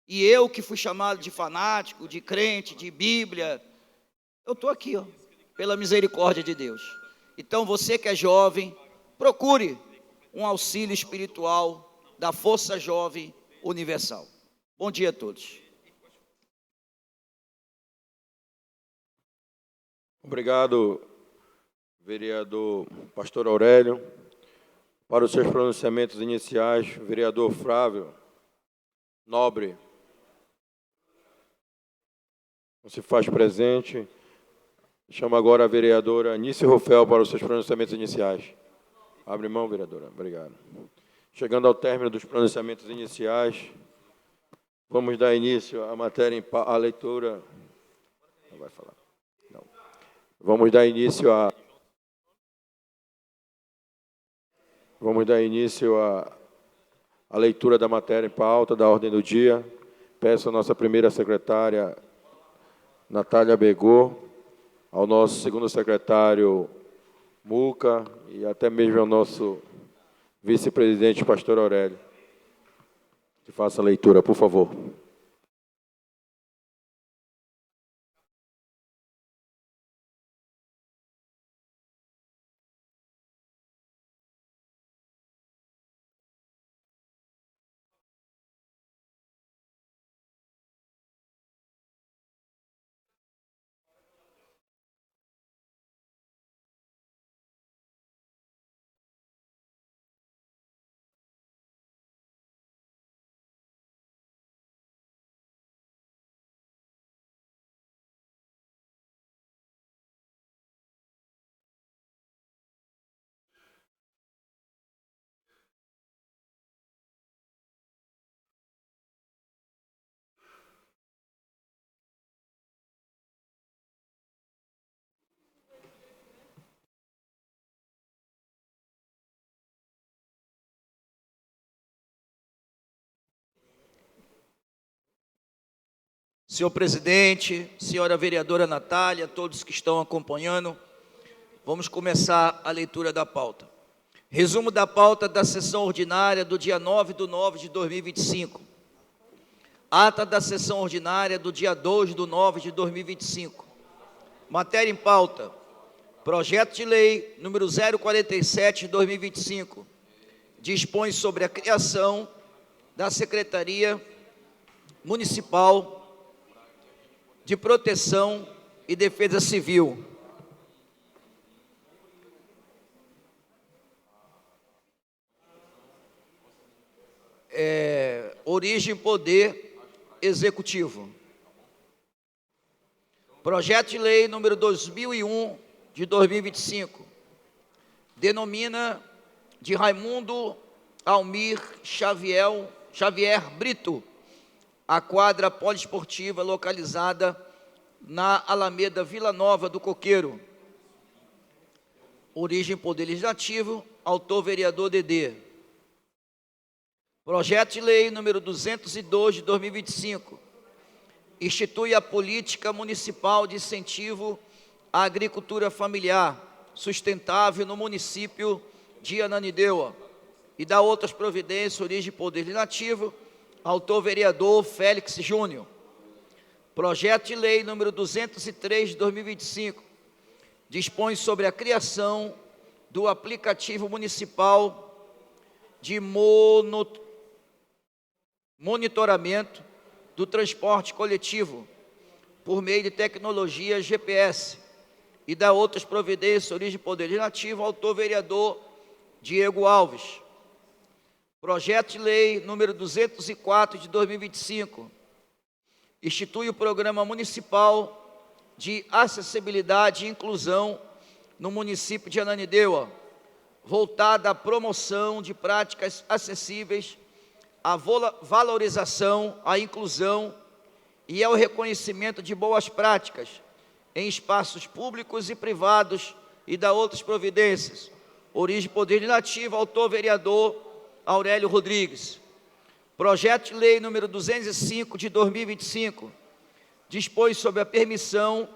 E eu que fui chamado de fanático, de crente, de Bíblia, eu estou aqui, ó, pela misericórdia de Deus. Então, você que é jovem, procure um auxílio espiritual da Força Jovem Universal. Bom dia a todos. Obrigado, vereador Pastor Aurélio. Para os seus pronunciamentos iniciais, vereador Flávio Nobre não se faz presente. Chamo agora a vereadora Anice Rufel para os seus pronunciamentos iniciais. Abre mão, vereadora. Obrigado. Chegando ao término dos pronunciamentos iniciais, vamos dar início à matéria, à leitura. Não vai falar. Não. Vamos dar início à leitura da matéria em pauta, da ordem do dia. Peço à nossa primeira secretária, Natália Begô, ao nosso segundo secretário, Muca, e até mesmo ao nosso vice-presidente, pastor Aurélio, que faça a leitura, por favor. Senhor presidente, senhora vereadora Natália, todos que estão acompanhando, vamos começar a leitura da pauta. Resumo da pauta da sessão ordinária do dia 9/9/2025. Ata da sessão ordinária do dia 2/9/2025. Matéria em pauta. Projeto de lei número 047/2025. Dispõe sobre a criação da Secretaria Municipal de Proteção e Defesa Civil. Origem, poder executivo. Projeto de Lei número 2001, de 2025, denomina de Raimundo Almir Xavier Brito a quadra poliesportiva localizada na Alameda Vila Nova do Coqueiro. Origem Poder Legislativo, autor vereador Dedê. Projeto de Lei número 202 de 2025, institui a política municipal de incentivo à agricultura familiar sustentável no município de Ananindeua e dá outras providências, origem Poder Legislativo, autor vereador Félix Júnior. Projeto de Lei número 203 de 2025, dispõe sobre a criação do aplicativo municipal de monitoramento do transporte coletivo por meio de tecnologia GPS e dá outras providências, origem Poder Legislativo, autor vereador Diego Alves. Projeto de Lei número 204 de 2025, institui o Programa Municipal de Acessibilidade e Inclusão no município de Ananindeua, voltada à promoção de práticas acessíveis, à valorização, à inclusão e ao reconhecimento de boas práticas em espaços públicos e privados e dá outras providências. Origem Poder Legislativo, autor vereador Aurélio Rodrigues. Projeto de Lei número 205 de 2025, dispõe sobre a permissão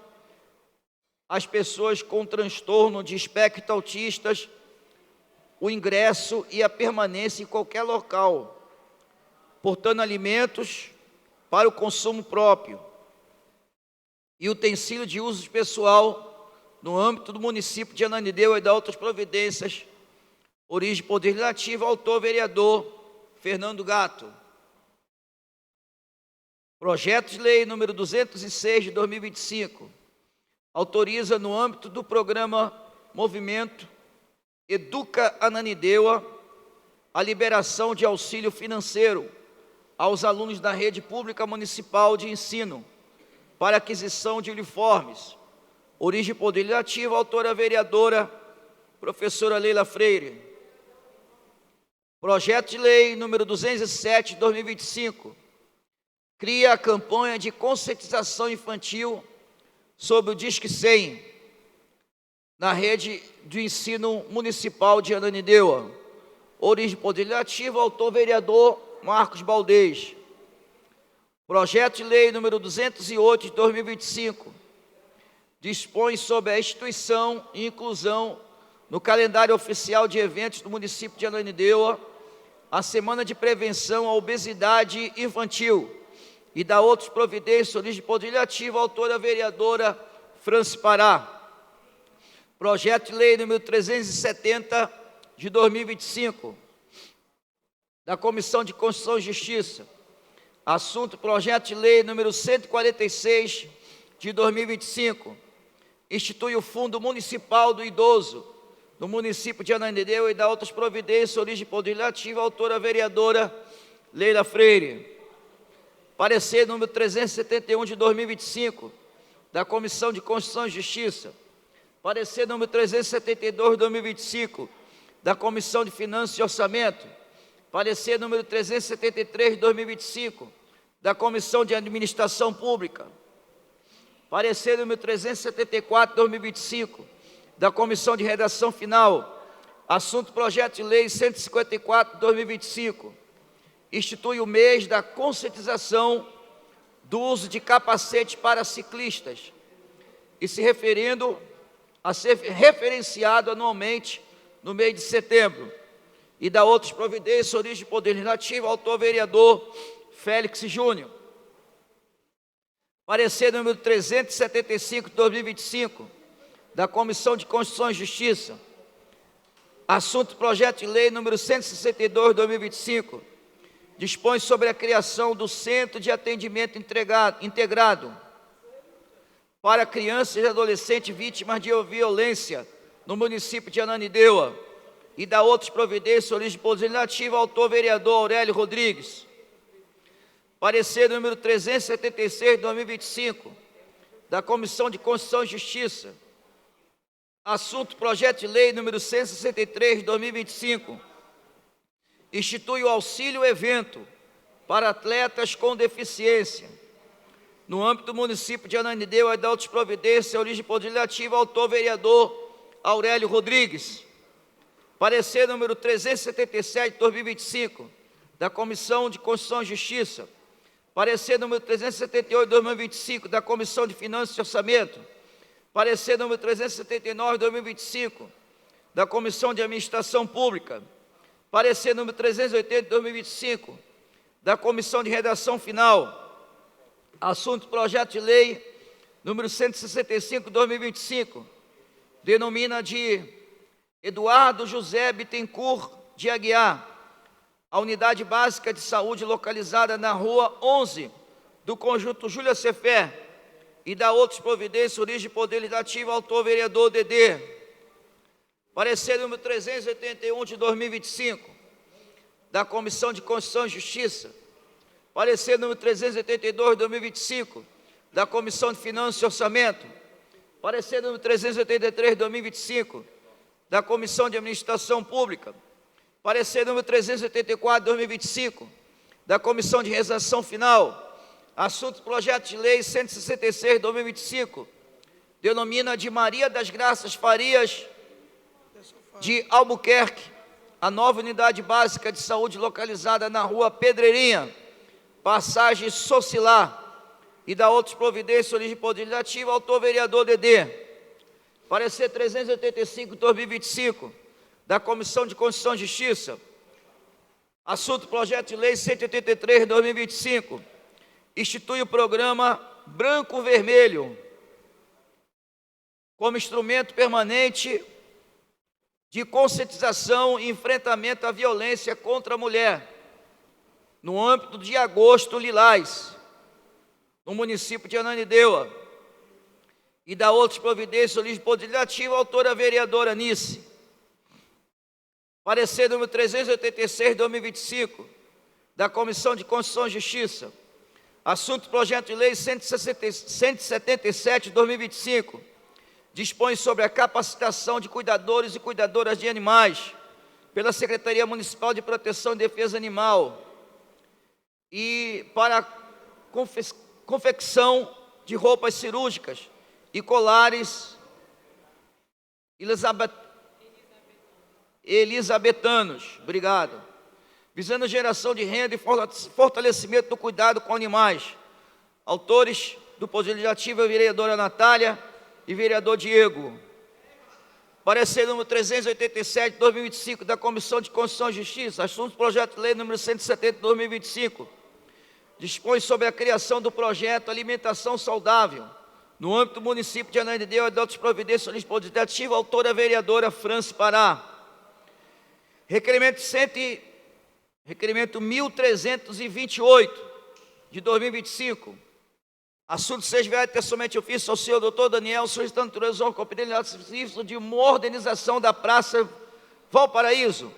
às pessoas com transtorno de espectro autistas o ingresso e a permanência em qualquer local, portando alimentos para o consumo próprio e utensílio de uso pessoal no âmbito do município de Ananindeua e da outras providências. Origem Poder Legislativo, autor vereador Fernando Gato. Projeto de Lei número 206 de 2025, autoriza no âmbito do programa Movimento Educa Ananindeua a liberação de auxílio financeiro aos alunos da rede pública municipal de ensino para aquisição de uniformes. Origem Poder Legislativo, autora vereadora professora Leila Freire. Projeto de Lei número 207 de 2025, cria a campanha de conscientização infantil sobre o Disque 100 na rede de ensino municipal de Ananindeua. Origem Poder Legislativo, autor vereador Marcos Baldez. Projeto de Lei número 208 de 2025, dispõe sobre a instituição e inclusão no calendário oficial de eventos do município de Ananindeua a Semana de Prevenção à Obesidade Infantil e dá outras providências, origem Poder Legislativo, autora vereadora Franci Pará. Projeto de Lei número 370 de 2025, da Comissão de Constituição e Justiça. Assunto: Projeto de Lei número 146 de 2025, institui o Fundo Municipal do Idoso no município de Ananindeua e dá outras providências, origem Poder Legislativo, autora vereadora Leila Freire. Parecer número 371 de 2025, da Comissão de Constituição e Justiça. Parecer número 372 de 2025, da Comissão de Finanças e Orçamento. Parecer número 373 de 2025, da Comissão de Administração Pública. Parecer número 374 de 2025, da Comissão de Redação Final. Assunto: Projeto de Lei 154 de 2025, institui o mês da conscientização do uso de capacete para ciclistas e se referindo a ser referenciado anualmente no mês de setembro e dá outras providências, origem Poder Legislativo, autor vereador Félix Júnior. Parecer número 375 de 2025, da Comissão de Constituição e Justiça. Assunto: Projeto de Lei número 162 de 2025, dispõe sobre a criação do Centro de Atendimento Integrado para crianças e adolescentes vítimas de violência no município de Ananindeua e dá outras providências, origem Poder Legislativo, autor vereador Aurélio Rodrigues. Parecer número 376 de 2025, da Comissão de Constituição e Justiça. Assunto: projeto de lei número 163, de 2025. Institui o auxílio evento para atletas com deficiência. No âmbito do município de Ananindeua e da outras providências, origem poder legislativo, autor vereador Aurélio Rodrigues. Parecer número 377, de 2025, da Comissão de Constituição e Justiça. Parecer número 378, de 2025, da Comissão de Finanças e Orçamento. Parecer número 379, de 2025, da Comissão de Administração Pública. Parecer número 380, de 2025, da Comissão de Redação Final. Assunto: projeto de lei número 165, de 2025, denomina de Eduardo José Bittencourt de Aguiar, a unidade básica de saúde localizada na rua 11 do conjunto Júlia Cefé, e da outras providências, origem poder legislativo, autor vereador Dedê. Parecer número 381, de 2025, da Comissão de Constituição e Justiça. Parecer número 382, de 2025, da Comissão de Finanças e Orçamento. Parecer número 383, de 2025, da Comissão de Administração Pública. Parecer número 384, de 2025, da Comissão de Redação Final. Assunto: projeto de lei 166, de 2025, denomina de Maria das Graças Farias de Albuquerque, a nova unidade básica de saúde localizada na rua Pedreirinha, passagem Socilar, e da outras providências, origem poder legislativo, autor vereador Dedê. Parecer 385, de 2025, da Comissão de Constituição e Justiça. Assunto: projeto de lei 183, de 2025, institui o programa Branco Vermelho como instrumento permanente de conscientização e enfrentamento à violência contra a mulher, no âmbito de Agosto Lilás, no município de Ananindeua, e da outras providências, origem poder legislativo, autora vereadora Anice. Parecer número 386, de 2025, da Comissão de Constituição e Justiça. Assunto: projeto de lei 177, de 2025, dispõe sobre a capacitação de cuidadores e cuidadoras de animais pela Secretaria Municipal de Proteção e Defesa Animal, e para confecção de roupas cirúrgicas e colares elisabetanos, obrigado, visando geração de renda e fortalecimento do cuidado com animais. Autores do Poder Legislativo, a vereadora Natália e vereador Diego. Parecer número 387, de 2025, da Comissão de Constituição e Justiça. Assunto: projeto de lei número 170, de 2025, dispõe sobre a criação do projeto Alimentação Saudável no âmbito do município de Ananindeua e de outras providências, origem poder legislativo, autora vereadora Franci Pará. Requerimento 1328, de 2025. Assunto: seja enviado pessoalmente ofício ao senhor doutor Daniel, solicitando autorizar o competente serviço de modernização da Praça Valparaíso,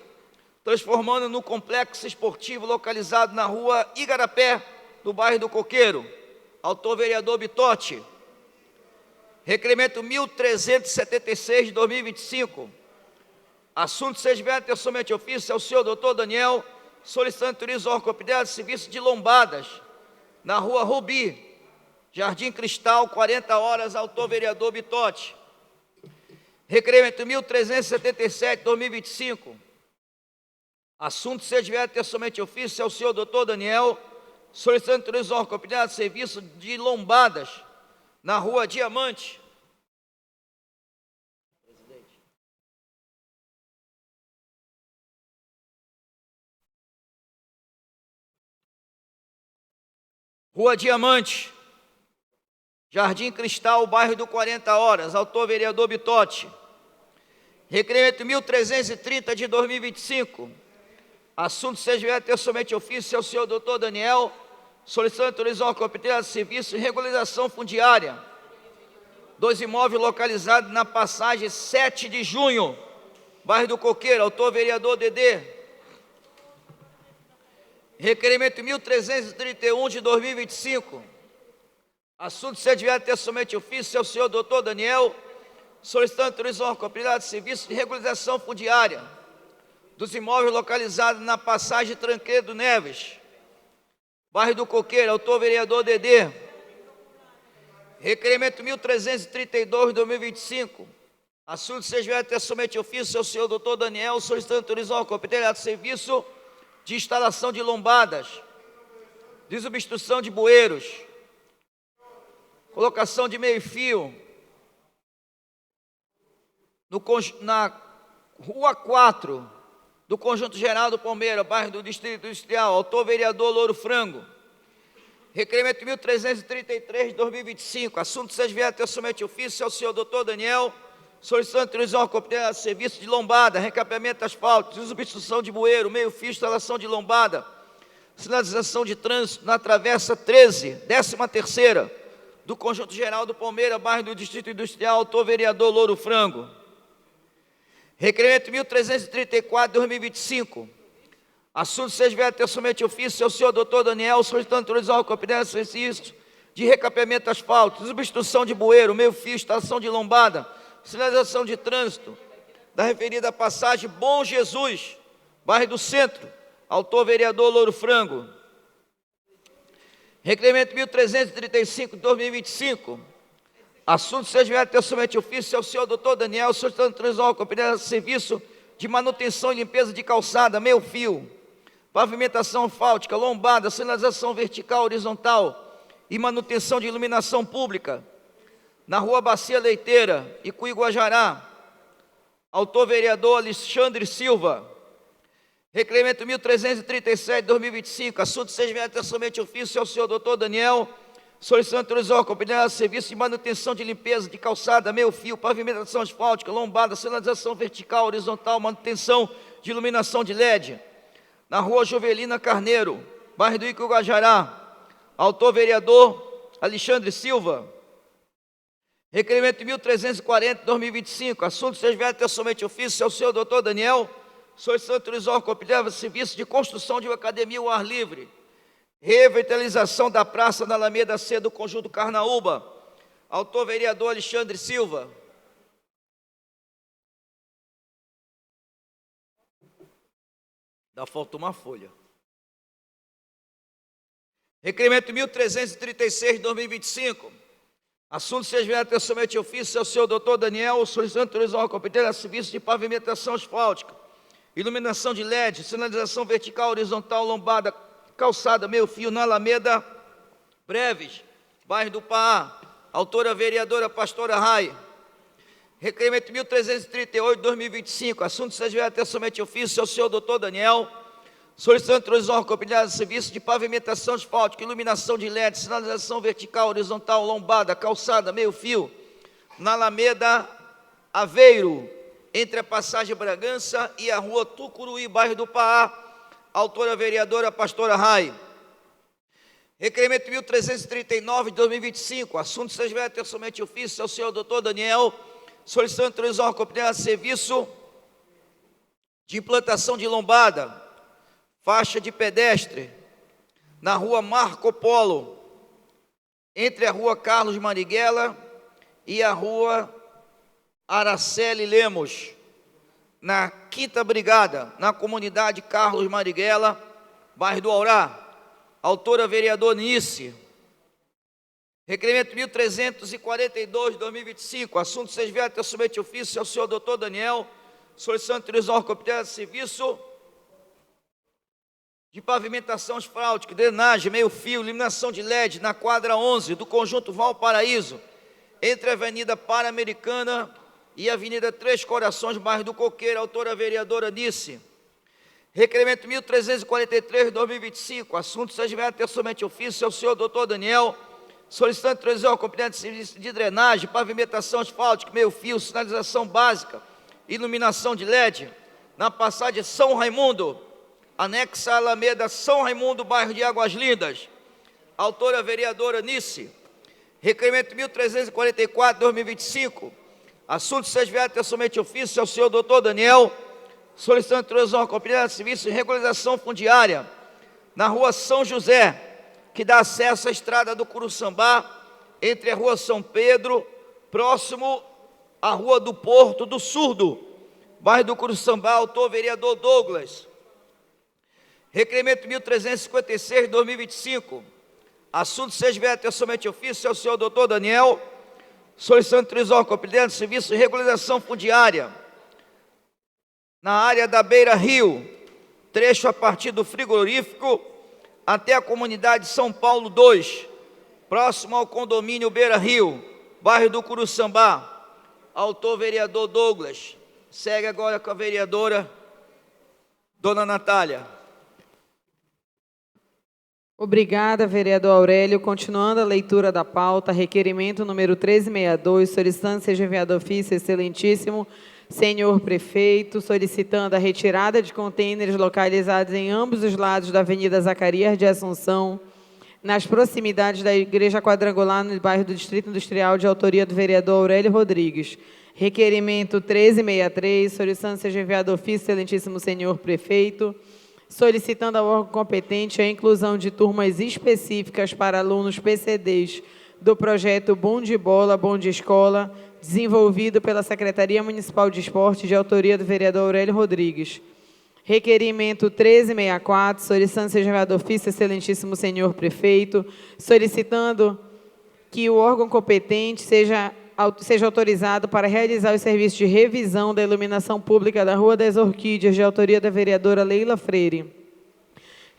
transformando no complexo esportivo localizado na rua Igarapé, do bairro do Coqueiro. Autor vereador Bitotti. Requerimento 1376, de 2025. Assunto: seja enviado pessoalmente ofício ao senhor doutor Daniel, solicitando autorizar o competente serviço de lombadas na rua Rubi, Jardim Cristal, 40 horas, autor vereador Bitotti. Requerimento 1377, 2025. Assunto: seja enviado pessoalmente ofício ao senhor doutor Daniel, solicitando autorizar o competente serviço de lombadas na rua Diamante. Rua Diamante, Jardim Cristal, bairro do 40 horas, autor vereador Bitotti. Requerimento 1330, de 2025. Assunto: seja enviado pessoalmente ofício ao senhor doutor Daniel, solicitando autorizar o competente de serviço de regularização fundiária dos imóveis localizados na passagem 7 de junho, bairro do Coqueiro, autor vereador Dedê. Requerimento 1331, de 2025. Assunto se advier ter somente ofício ao senhor doutor Daniel, solicitando autorização ao compilado de serviço de regularização fundiária dos imóveis localizados na passagem Tranqueiro do Neves, bairro do Coqueiro, autor vereador Dedê. Requerimento 1332 de 2025. Assunto se advier ter somente ofício ao senhor doutor Daniel, solicitando autorização ao compilado de serviço de instalação de lombadas, de substituição de bueiros, colocação de meio-fio na Rua 4 do Conjunto Geral do Palmeira, bairro do Distrito Industrial, autor vereador Louro Frango. Requerimento 1333 de 2025, assunto se advier ter somente ofício ao senhor doutor Daniel, solicitando autorização ao competente de serviço de lombada, recapeamento asfáltico, substituição de bueiro, meio-fio, instalação de lombada, sinalização de trânsito na travessa 13, 13ª, do Conjunto Geral do Palmeira, bairro do Distrito Industrial, autor vereador Louro Frango. Requerimento 1334 de 2025. Assunto se advier ter somente ofício ao senhor doutor Daniel, solicitando autorização ao competente de serviço de recapeamento asfáltico, substituição de bueiro, meio-fio, instalação de lombada, sinalização de trânsito da referida passagem Bom Jesus, bairro do Centro, autor vereador Louro Frango. Requerimento 1335 de 2025. Assunto se advier ter somente ofício ao senhor doutor Daniel, solicitando autorização ao competente de serviço de manutenção e limpeza de calçada, meio-fio, pavimentação asfáltica, lombada, sinalização vertical, horizontal e manutenção de iluminação pública na Rua Bacia Leiteira, Icuí, Guajará, autor vereador Alexandre Silva. Requerimento 1337 de 2025, assunto se advier ter somente ofício ao senhor doutor Daniel, solicitando autorização ao competente de serviço de manutenção de limpeza de calçada, meio-fio, pavimentação asfáltica, lombada, sinalização vertical, horizontal, manutenção de iluminação de LED na Rua Jovelina Carneiro, bairro do Icuí, Guajará, autor vereador Alexandre Silva. Requerimento 1340 de 2025, assunto se advier ter somente ofício ao senhor doutor Daniel, solicitando autorização ao competente de serviço de construção de uma academia ao ar livre, revitalização da praça na Alameda C do Conjunto Carnaúba, autor vereador Alexandre Silva. Dá falta uma folha. Requerimento 1336 de 2025. Assunto se advier ter somente ofício ao senhor doutor Daniel, solicitando autorização ao competente de serviço de pavimentação asfáltica, iluminação de LED, sinalização vertical, horizontal, lombada, calçada, meio-fio na Alameda Breves, bairro do Paá, autora vereadora Pastora Rai. Requerimento 1338 de 2025, assunto se advier ter somente ofício ao senhor doutor Daniel, solicitando autorização ao competente de serviço de pavimentação asfáltica, iluminação de LED, sinalização vertical, horizontal, lombada, calçada, meio-fio na Alameda Aveiro, entre a passagem Bragança e a Rua Tucuruí, bairro do Paá, autora vereadora Pastora Rai. Requerimento 1339 de 2025, assunto se advier ter somente ofício ao senhor doutor Daniel, solicitando autorização ao competente de serviço de implantação de lombada, faixa de pedestre na Rua Marco Polo, entre a Rua Carlos Marighella e a Rua Araceli Lemos, na 5ª Brigada, na comunidade Carlos Marighella, bairro do Aurá, autora vereador Nice. Requerimento 1342 de 2025, assunto se advier ter somente ofício ao senhor doutor Daniel, solicitando autorização ao competente de serviço de pavimentação asfáltica, drenagem, meio-fio, iluminação de LED na quadra 11 do Conjunto Valparaíso, entre a Avenida Pan-Americana e a Avenida Três Corações, bairro do Coqueiro, autora vereadora Nice. Requerimento 1343 de 2025, assunto se advier ter somente ofício ao senhor doutor Daniel, solicitando autorização ao competente de serviço de drenagem, pavimentação asfáltica, meio-fio, sinalização básica, iluminação de LED na passagem São Raimundo, anexa à Alameda São Raimundo, bairro de Águas Lindas, autora vereadora Nice. Requerimento 1344 de 2025, assunto se advier ter somente ofício ao senhor doutor Daniel, solicitando autorização ao competente de serviço de regularização fundiária na Rua São José, que dá acesso à estrada do Curuçambá, entre a Rua São Pedro, próximo à Rua do Porto do Surdo, bairro do Curuçambá, autor vereador Douglas. Requerimento 1356 de 2025. Assunto seja enviado até somente ofício ao senhor doutor Daniel, solicitando três órgãos competentes, serviço de regularização fundiária na área da Beira Rio, trecho a partir do frigorífico até a comunidade São Paulo 2, próximo ao condomínio Beira Rio, bairro do Curuçambá. Autor vereador Douglas. Segue agora com a vereadora Dona Natália. Obrigada, vereador Aurélio. Continuando a leitura da pauta, requerimento número 1362, solicitando seja enviado ofício, excelentíssimo senhor prefeito, solicitando a retirada de contêineres localizados em ambos os lados da Avenida Zacarias de Assunção, nas proximidades da Igreja Quadrangular, no bairro do Distrito Industrial, de autoria do vereador Aurélio Rodrigues. Requerimento 1363, solicitando seja enviado ofício, excelentíssimo senhor prefeito, solicitando ao órgão competente a inclusão de turmas específicas para alunos PCDs do projeto Bom de Bola, Bom de Escola, desenvolvido pela Secretaria Municipal de Esporte, de autoria do vereador Aurélio Rodrigues. Requerimento 1364, solicitando seja enviado ofício, excelentíssimo senhor prefeito, solicitando que o órgão competente seja autorizado para realizar os serviços de revisão da iluminação pública da Rua das Orquídeas, de autoria da vereadora Leila Freire.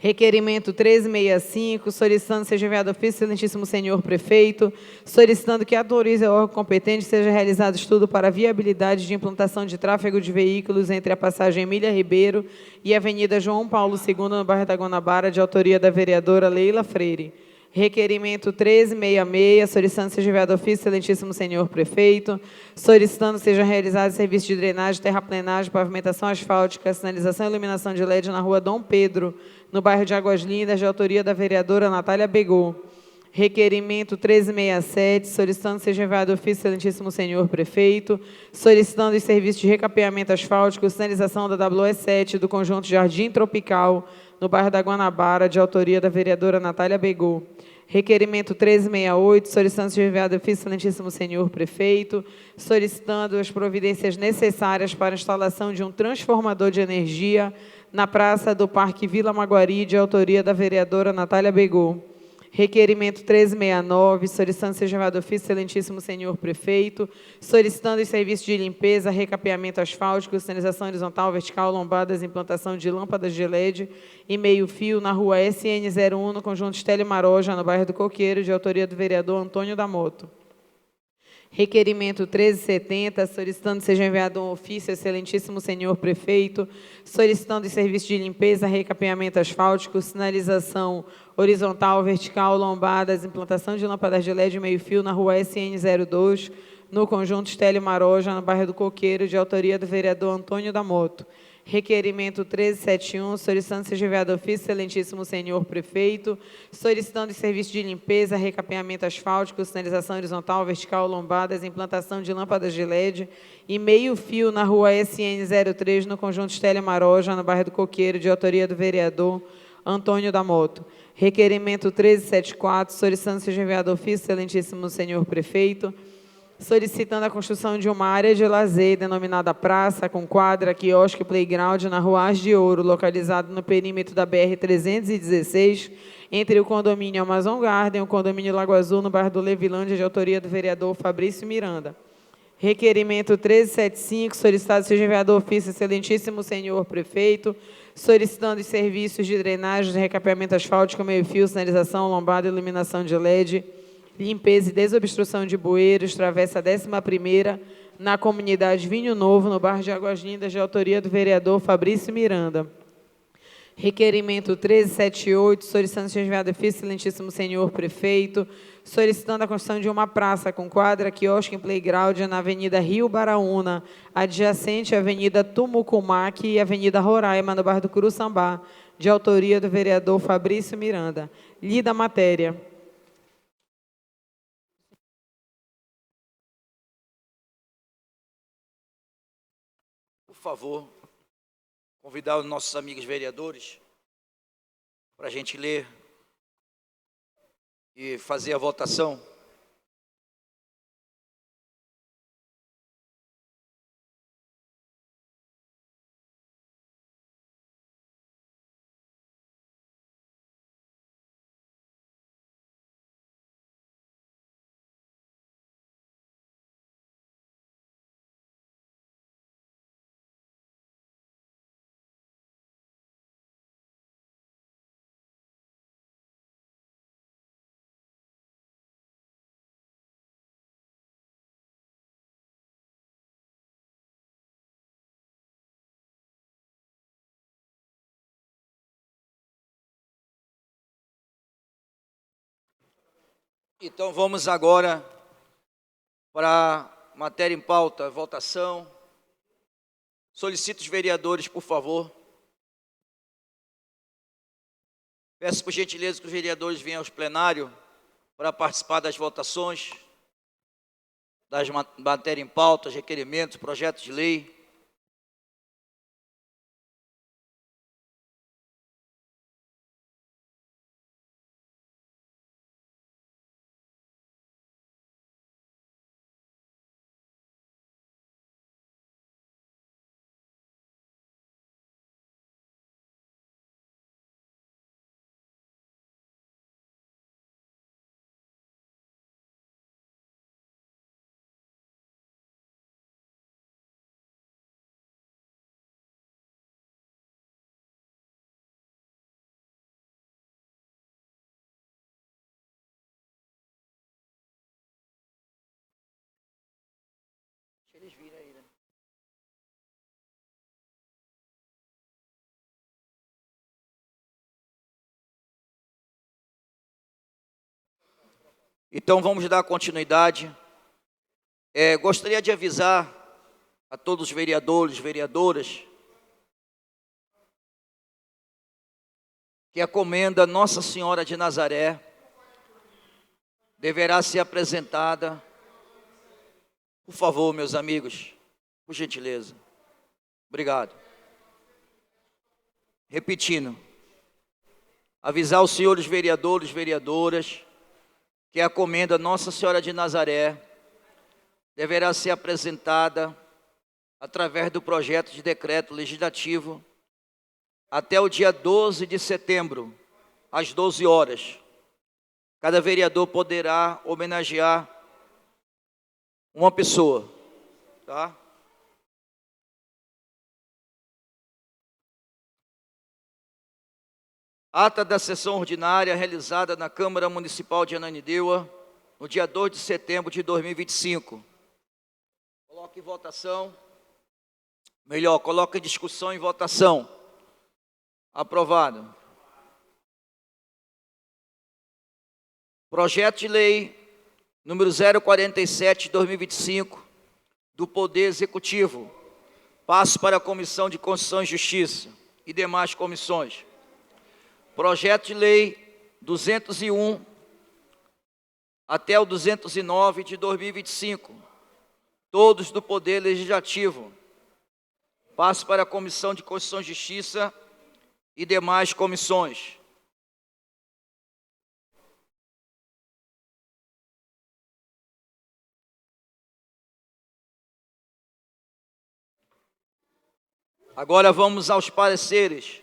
Requerimento 1365, solicitando seja enviado ofício, excelentíssimo senhor prefeito, solicitando que autorize ao órgão competente seja realizado estudo para a viabilidade de implantação de tráfego de veículos entre a passagem Emília Ribeiro e a Avenida João Paulo II, no bairro da Guanabara, de autoria da vereadora Leila Freire. Requerimento 1366, solicitando seja enviado ofício, excelentíssimo senhor prefeito, solicitando seja realizado serviço de drenagem, terraplenagem, pavimentação asfáltica, sinalização e iluminação de LED na Rua Dom Pedro, no bairro de Águas Lindas, de autoria da vereadora Natália Begô. Requerimento 1367, solicitando seja enviado ofício, excelentíssimo senhor prefeito, solicitando os serviços de recapeamento asfáltico, sinalização da WE7 do conjunto Jardim Tropical, no bairro da Guanabara, de autoria da vereadora Natália Begô. Requerimento 1368, solicitando seja enviado ofício, excelentíssimo senhor prefeito, solicitando as providências necessárias para a instalação de um transformador de energia na praça do Parque Vila Maguari, de autoria da vereadora Natália Begô. Requerimento 1369, solicitando seja enviado ofício, excelentíssimo senhor prefeito, solicitando os serviços de limpeza, recapeamento asfáltico, sinalização horizontal, vertical, lombadas, implantação de lâmpadas de LED e meio-fio na Rua SN01, no conjunto Estélio Maroja, no bairro do Coqueiro, de autoria do vereador Antônio da Moto. Requerimento 1370, solicitando seja enviado um ofício, excelentíssimo senhor prefeito, solicitando os serviços de limpeza, recapeamento asfáltico, sinalização horizontal, vertical, lombadas, implantação de lâmpadas de LED meio-fio na Rua SN02, no conjunto Estélio Maroja, no bairro do Coqueiro, de autoria do vereador Antônio da Moto. Requerimento 1371, solicitando seja enviado ofício, excelentíssimo senhor prefeito, solicitando os serviços de limpeza, recapeamento asfáltico, sinalização horizontal, vertical, lombadas, implantação de lâmpadas de LED e meio-fio na Rua SN03, no conjunto Estélio Maroja, no bairro do Coqueiro, de autoria do vereador Antônio da Moto. Requerimento 1374, solicitando seja enviado ofício, excelentíssimo senhor prefeito, solicitando a construção de uma área de lazer denominada praça, com quadra, quiosque e playground na Rua As de Ouro, localizado no perímetro da BR-316, entre o condomínio Amazon Garden e o condomínio Lago Azul, no bairro do Levilândia, de autoria do vereador Fabrício Miranda. Requerimento 1375, solicitado seja enviado ofício, excelentíssimo senhor prefeito, solicitando os serviços de drenagem, recapeamento asfáltico, meio-fio, sinalização, lombada, iluminação de LED, limpeza e desobstrução de bueiros, travessa 11ª, na comunidade Vinho Novo, no bairro de Águas Lindas, de autoria do vereador Fabrício Miranda. Requerimento 1378, solicitando seja enviado ofício, excelentíssimo senhor prefeito, solicitando a construção de uma praça com quadra, quiosque e playground na Avenida Rio Baraúna, adjacente à Avenida Tumucumaque e Avenida Roraima, no bairro do Curuçambá, de autoria do vereador Fabrício Miranda. Lida a matéria. Por favor, convidar os nossos amigos vereadores para a gente ler e fazer a votação. Então vamos agora para a matéria em pauta, votação. Solicito os vereadores, por favor. Peço por gentileza que os vereadores venham ao plenário para participar das votações, das matérias em pauta, requerimentos, projetos de lei. Eles viram aí, né? Então vamos dar continuidade. Gostaria de avisar a todos os vereadores, vereadoras, que a comenda Nossa Senhora de Nazaré deverá ser apresentada. Por favor, meus amigos, por gentileza. Obrigado. Repetindo, avisar os senhores vereadores, vereadoras, que a comenda Nossa Senhora de Nazaré deverá ser apresentada através do projeto de decreto legislativo até o dia 12 de setembro, às 12 horas. Cada vereador poderá homenagear uma pessoa, tá? Ata da sessão ordinária realizada na Câmara Municipal de Ananindeua, no dia 2 de setembro de 2025. Coloque em votação. Melhor, coloque em discussão e votação. Aprovado. Projeto de lei número 047 de 2025, do Poder Executivo. Passo para a Comissão de Constituição e Justiça e demais comissões. Projeto de lei 201 até o 209 de 2025, todos do Poder Legislativo. Passo para a Comissão de Constituição e Justiça e demais comissões. Agora vamos aos pareceres.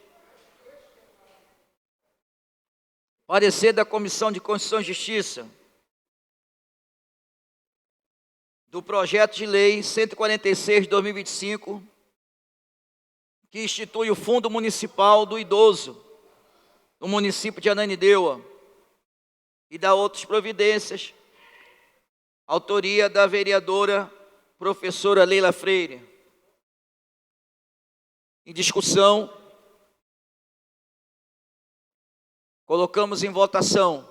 Parecer da Comissão de Constituição e Justiça do projeto de lei 146 de 2025, que institui o Fundo Municipal do Idoso no município de Ananindeua e dá outras providências. Autoria da vereadora professora Leila Freire. Em discussão, colocamos em votação.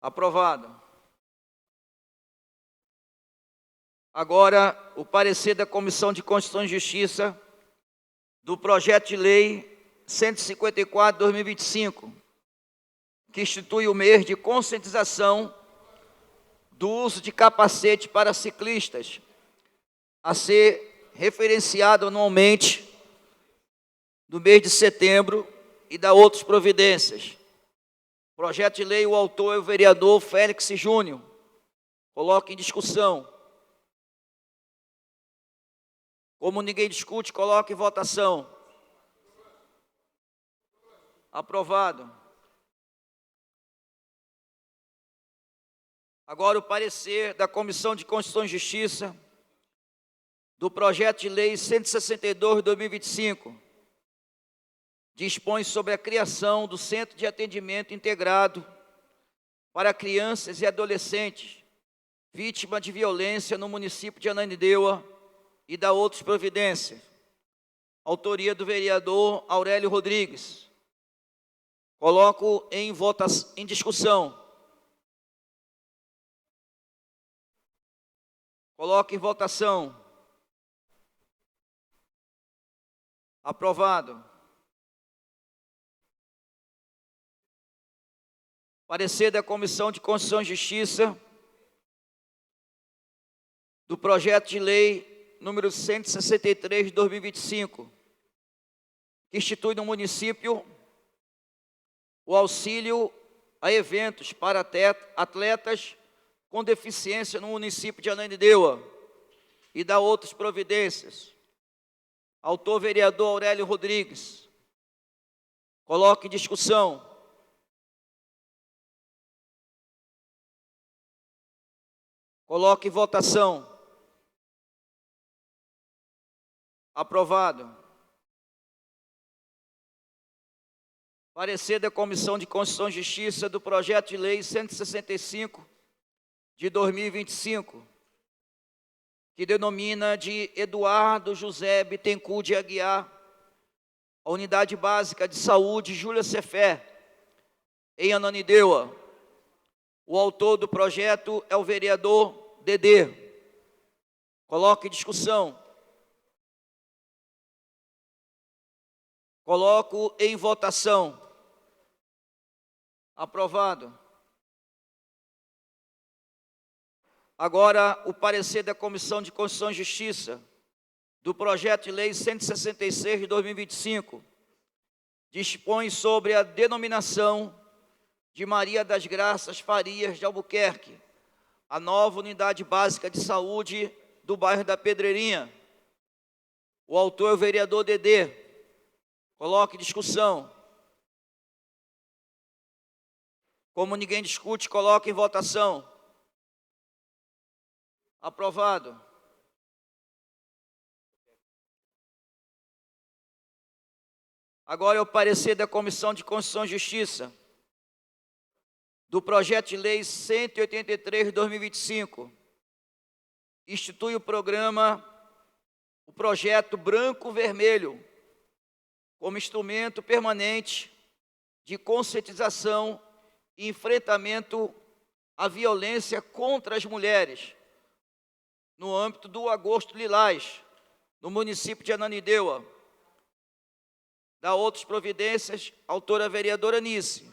Aprovado. Agora, o parecer da Comissão de Constituição e Justiça do projeto de lei 154 de 2025, que institui o mês de conscientização do uso de capacete para ciclistas, a ser referenciado anualmente no mês de setembro e dá outras providências. Projeto de lei, o autor é o vereador Félix Júnior. Coloque em discussão. Como ninguém discute, coloque em votação. Aprovado. Agora o parecer da Comissão de Constituição e Justiça do projeto de lei 162 de 2025, dispõe sobre a criação do Centro de Atendimento Integrado para crianças e adolescentes vítimas de violência no município de Ananindeua e dá outras providências. Autoria do vereador Aurélio Rodrigues. Coloco em votação, em discussão. Coloco em votação. Aprovado. Parecer da Comissão de Constituição e Justiça do projeto de lei número 163 de 2025, que institui no município o auxílio a eventos para atletas com deficiência no município de Ananindeua e dá outras providências. Autor vereador Aurélio Rodrigues. Coloque em discussão. Coloque em votação. Aprovado. Parecer da Comissão de Constituição e Justiça do projeto de lei 165 de 2025, que denomina de Eduardo José Bittencourt de Aguiar a Unidade Básica de Saúde Júlia Cefé, em Ananindeua. O autor do projeto é o vereador Dedê. Coloque em discussão. Coloco em votação. Aprovado. Agora, o parecer da Comissão de Constituição e Justiça do projeto de lei 166 de 2025 dispõe sobre a denominação de Maria das Graças Farias de Albuquerque, a nova unidade básica de saúde do bairro da Pedreirinha. O autor é o vereador Dedê. Coloque em discussão. Como ninguém discute, coloque em votação. Aprovado. Agora é o parecer da Comissão de Constituição e Justiça do projeto de lei 183 de 2025. Institui o projeto Branco Vermelho, como instrumento permanente de conscientização e enfrentamento à violência contra as mulheres, no âmbito do Agosto Lilás, no município de Ananindeua. Dá outras providências, autora vereadora Nice.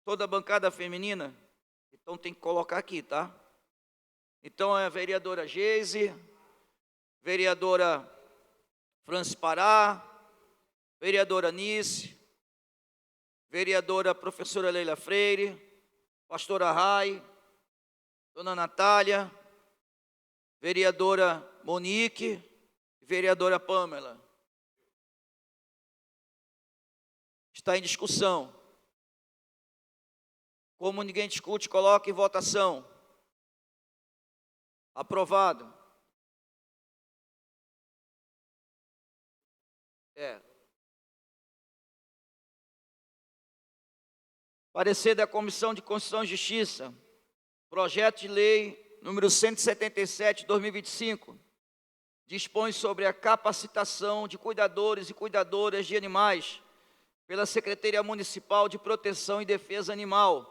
Toda a bancada feminina, então tem que colocar aqui, tá? Então é a vereadora Geise, vereadora Franci Pará, vereadora Nice, vereadora professora Leila Freire, pastora Rai, dona Natália, vereadora Monique e vereadora Pâmela. Está em discussão. Como ninguém discute, coloque em votação. Aprovado. Parecer da Comissão de Constituição e Justiça, projeto de lei número 177 de 2025, dispõe sobre a capacitação de cuidadores e cuidadoras de animais pela Secretaria Municipal de Proteção e Defesa Animal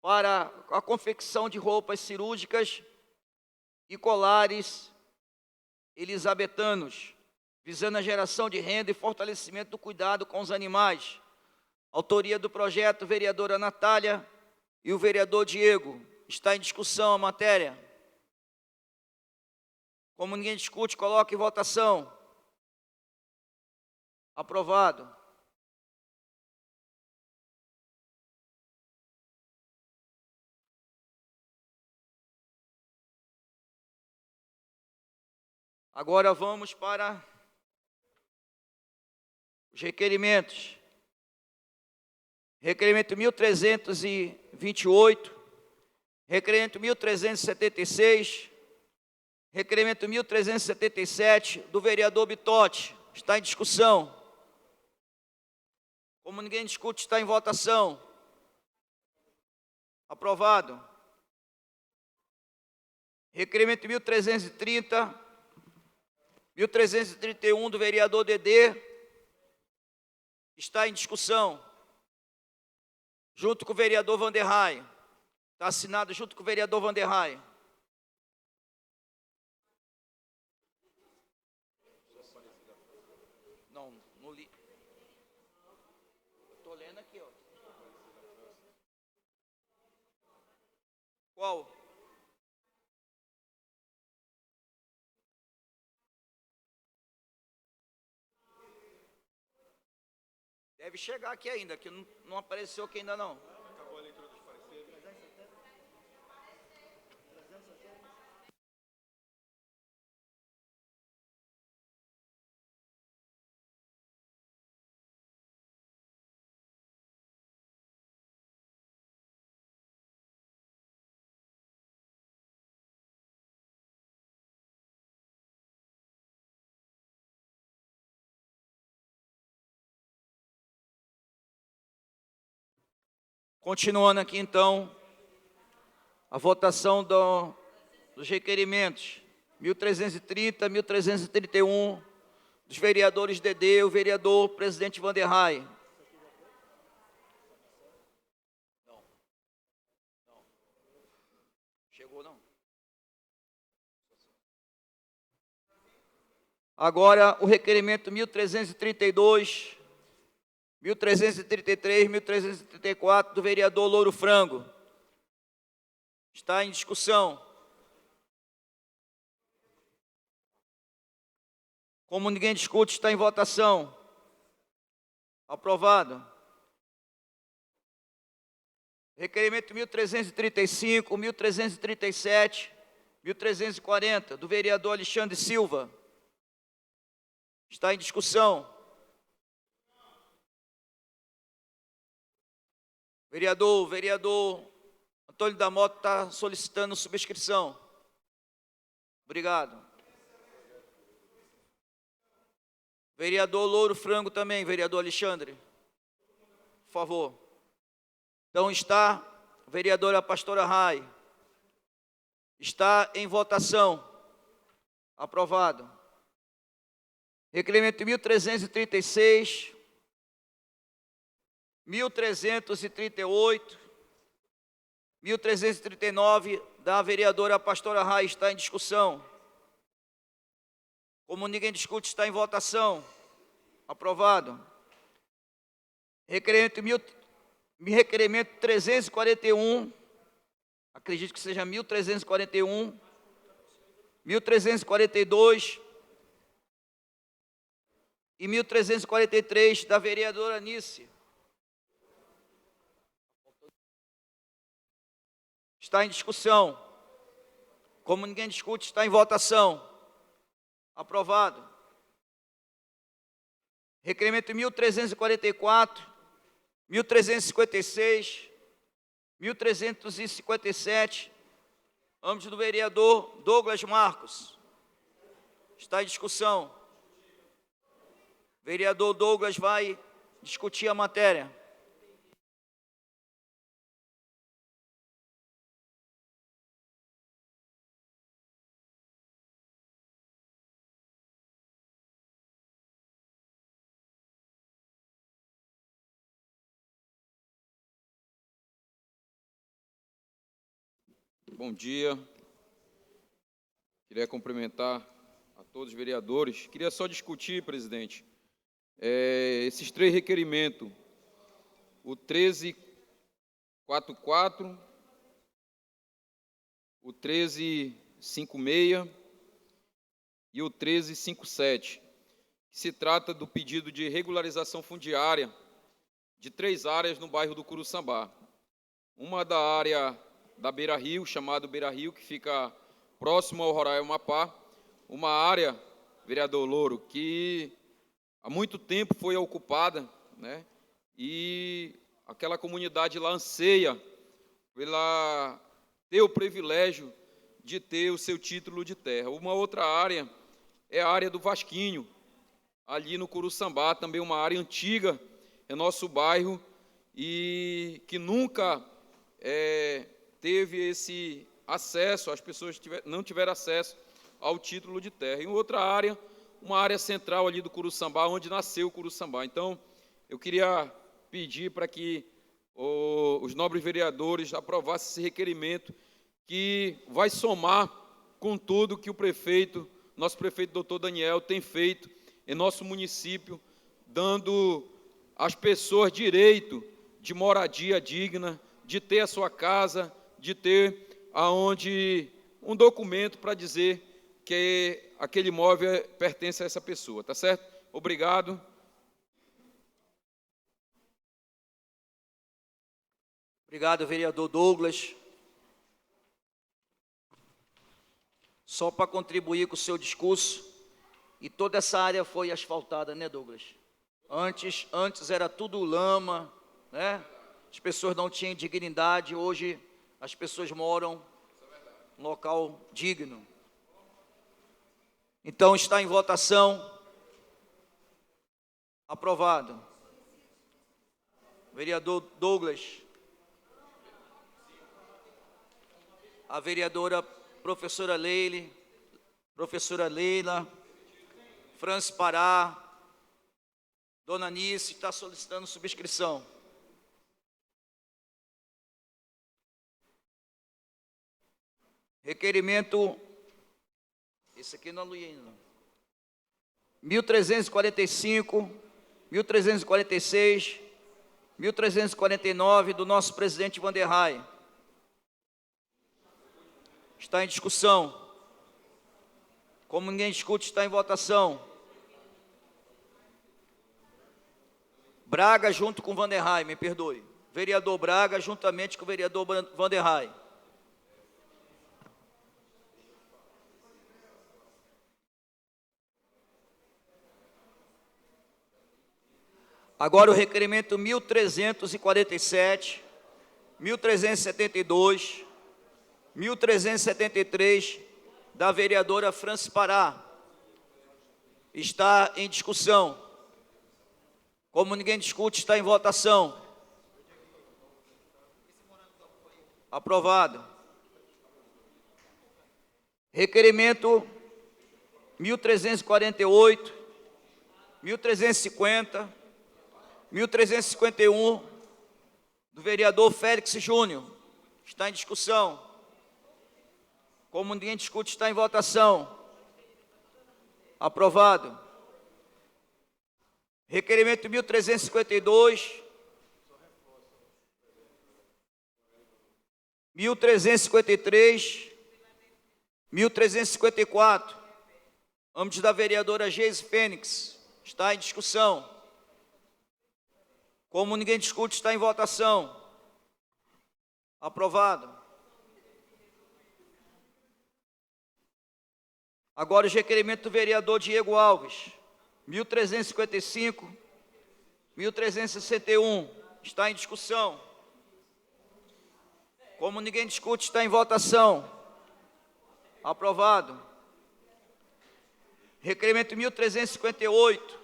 para a confecção de roupas cirúrgicas e colares elisabetanos, visando a geração de renda e fortalecimento do cuidado com os animais. Autoria do projeto, vereadora Natália e o vereador Diego. Está em discussão a matéria. Como ninguém discute, coloque em votação. Aprovado. Agora vamos para os requerimentos. Requerimento 1328, requerimento 1376, requerimento 1377 do vereador Bitotti. Está em discussão. Como ninguém discute, está em votação. Aprovado. Requerimento 1330, 1331 do vereador Dedê. Está em discussão. junto com o vereador Vanderlei. Está assinado junto com o vereador Vanderlei. Não li. Estou lendo aqui, ó. Qual? Deve chegar aqui ainda, que não apareceu aqui ainda não. Acabou a leitura dos pareceres. Continuando aqui, então, a votação dos requerimentos, 1330, 1331, dos vereadores Dedê, o vereador presidente Vanderlei. Não. Chegou, não? Agora, o requerimento 1332, 1333, 1334, do vereador Louro Frango. Está em discussão. Como ninguém discute, está em votação. Aprovado. Requerimento 1335, 1337, 1340, do vereador Alexandre Silva. Está em discussão. Vereador Antônio da Mota está solicitando subscrição. Obrigado. Vereador Louro Frango também, vereador Alexandre. Por favor. Então está, vereadora Pastora Rai. Está em votação. Aprovado. Requerimento 1336, 1338, 1339, da vereadora Pastora Rai, está em discussão. Como ninguém discute, está em votação. Aprovado. Requerimento 341, acredito que seja 1341, 1342 e 1343, da vereadora Nice. Está em discussão. Como ninguém discute, está em votação. Aprovado. Requerimento 1344, 1356, 1357, ambos do vereador Douglas Marcos. Está em discussão. O vereador Douglas vai discutir a matéria. Bom dia. Queria cumprimentar a todos os vereadores. Queria só discutir, presidente, esses três requerimentos. O 1344, o 1356 e o 1357, que se trata do pedido de regularização fundiária de 3 áreas no bairro do Curuçambá. Uma da área da Beira Rio, chamado Beira Rio, que fica próximo ao Roraima Amapá, uma área, vereador Louro, que há muito tempo foi ocupada, né? E aquela comunidade lá anseia pela ter o privilégio de ter o seu título de terra. Uma outra área é a área do Vasquinho, ali no Curuçambá, também uma área antiga, é nosso bairro, e que nunca teve esse acesso, as pessoas não tiveram acesso ao título de terra. Em outra área, uma área central ali do Curuçambá, onde nasceu o Curuçambá. Então, eu queria pedir para que os nobres vereadores aprovassem esse requerimento, que vai somar com tudo que o prefeito, nosso prefeito doutor Daniel, tem feito em nosso município, dando às pessoas direito de moradia digna, de ter a sua casa, de ter aonde um documento para dizer que aquele imóvel pertence a essa pessoa, tá certo? Obrigado. Obrigado, vereador Douglas. Só para contribuir com o seu discurso, e toda essa área foi asfaltada, né, Douglas? Antes era tudo lama, né? As pessoas não tinham dignidade, hoje as pessoas moram em local digno. Então está em votação. Aprovado. Vereador Douglas. A vereadora professora Leila, Francis Pará, Dona Nice está solicitando subscrição. Requerimento, esse aqui não li ainda, 1345, 1346, 1349, do nosso presidente Vanderhay. Está em discussão. Como ninguém discute, está em votação. Braga junto com Vanderhay, me perdoe. Vereador Braga juntamente com o vereador Vanderhay. Agora o requerimento 1347, 1372, 1373, da vereadora Francis Pará. Está em discussão. Como ninguém discute, está em votação. Aprovado. Requerimento 1348, 1350, 1351, do vereador Félix Júnior. Está em discussão. Como ninguém discute, está em votação. Aprovado. Requerimento 1352, 1353, 1354, ambos da vereadora Geise Fênix. Está em discussão. Como ninguém discute, está em votação. Aprovado. Agora os requerimentos do vereador Diego Alves, 1355, 1361, está em discussão. Como ninguém discute, está em votação. Aprovado. Requerimento 1358,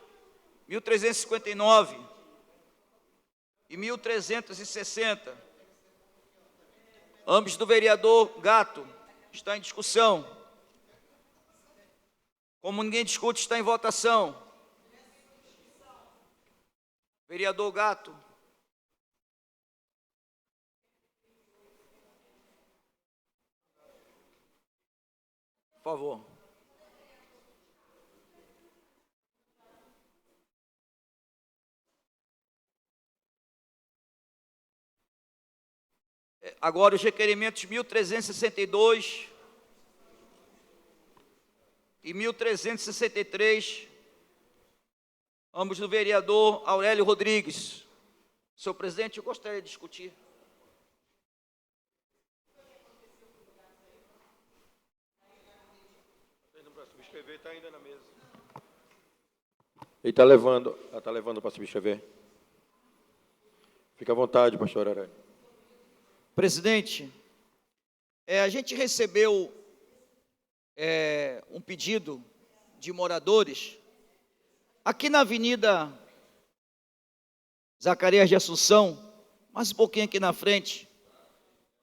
1359 e 1360, ambos do vereador Gato, está em discussão. Como ninguém discute, está em votação. Vereador Gato. Por favor. Agora os requerimentos 1362 e 1363, ambos do vereador Aurélio Rodrigues. Senhor presidente, eu gostaria de discutir. Para subscrever, está ainda na mesa. Ele está levando para subscrever. Fica à vontade, pastor Aranha. Presidente, a gente recebeu um pedido de moradores aqui na Avenida Zacarias de Assunção, mais um pouquinho aqui na frente,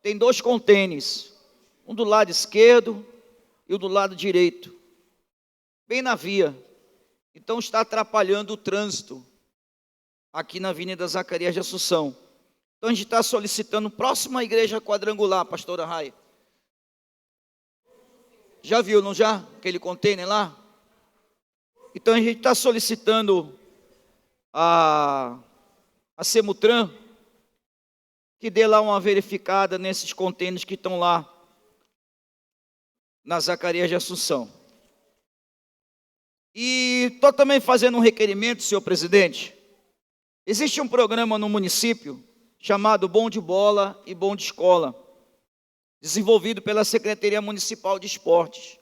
tem dois contêineres, um do lado esquerdo e o do lado direito, bem na via. Então está atrapalhando o trânsito aqui na Avenida Zacarias de Assunção. Então a gente está solicitando, próxima igreja quadrangular, pastora Rai. Já viu, não já? Aquele container lá? Então a gente está solicitando a Semutran que dê lá uma verificada nesses contêineres que estão lá na Zacarias de Assunção. E estou também fazendo um requerimento, senhor presidente. Existe um programa no município chamado Bom de Bola e Bom de Escola, desenvolvido pela Secretaria Municipal de Esportes.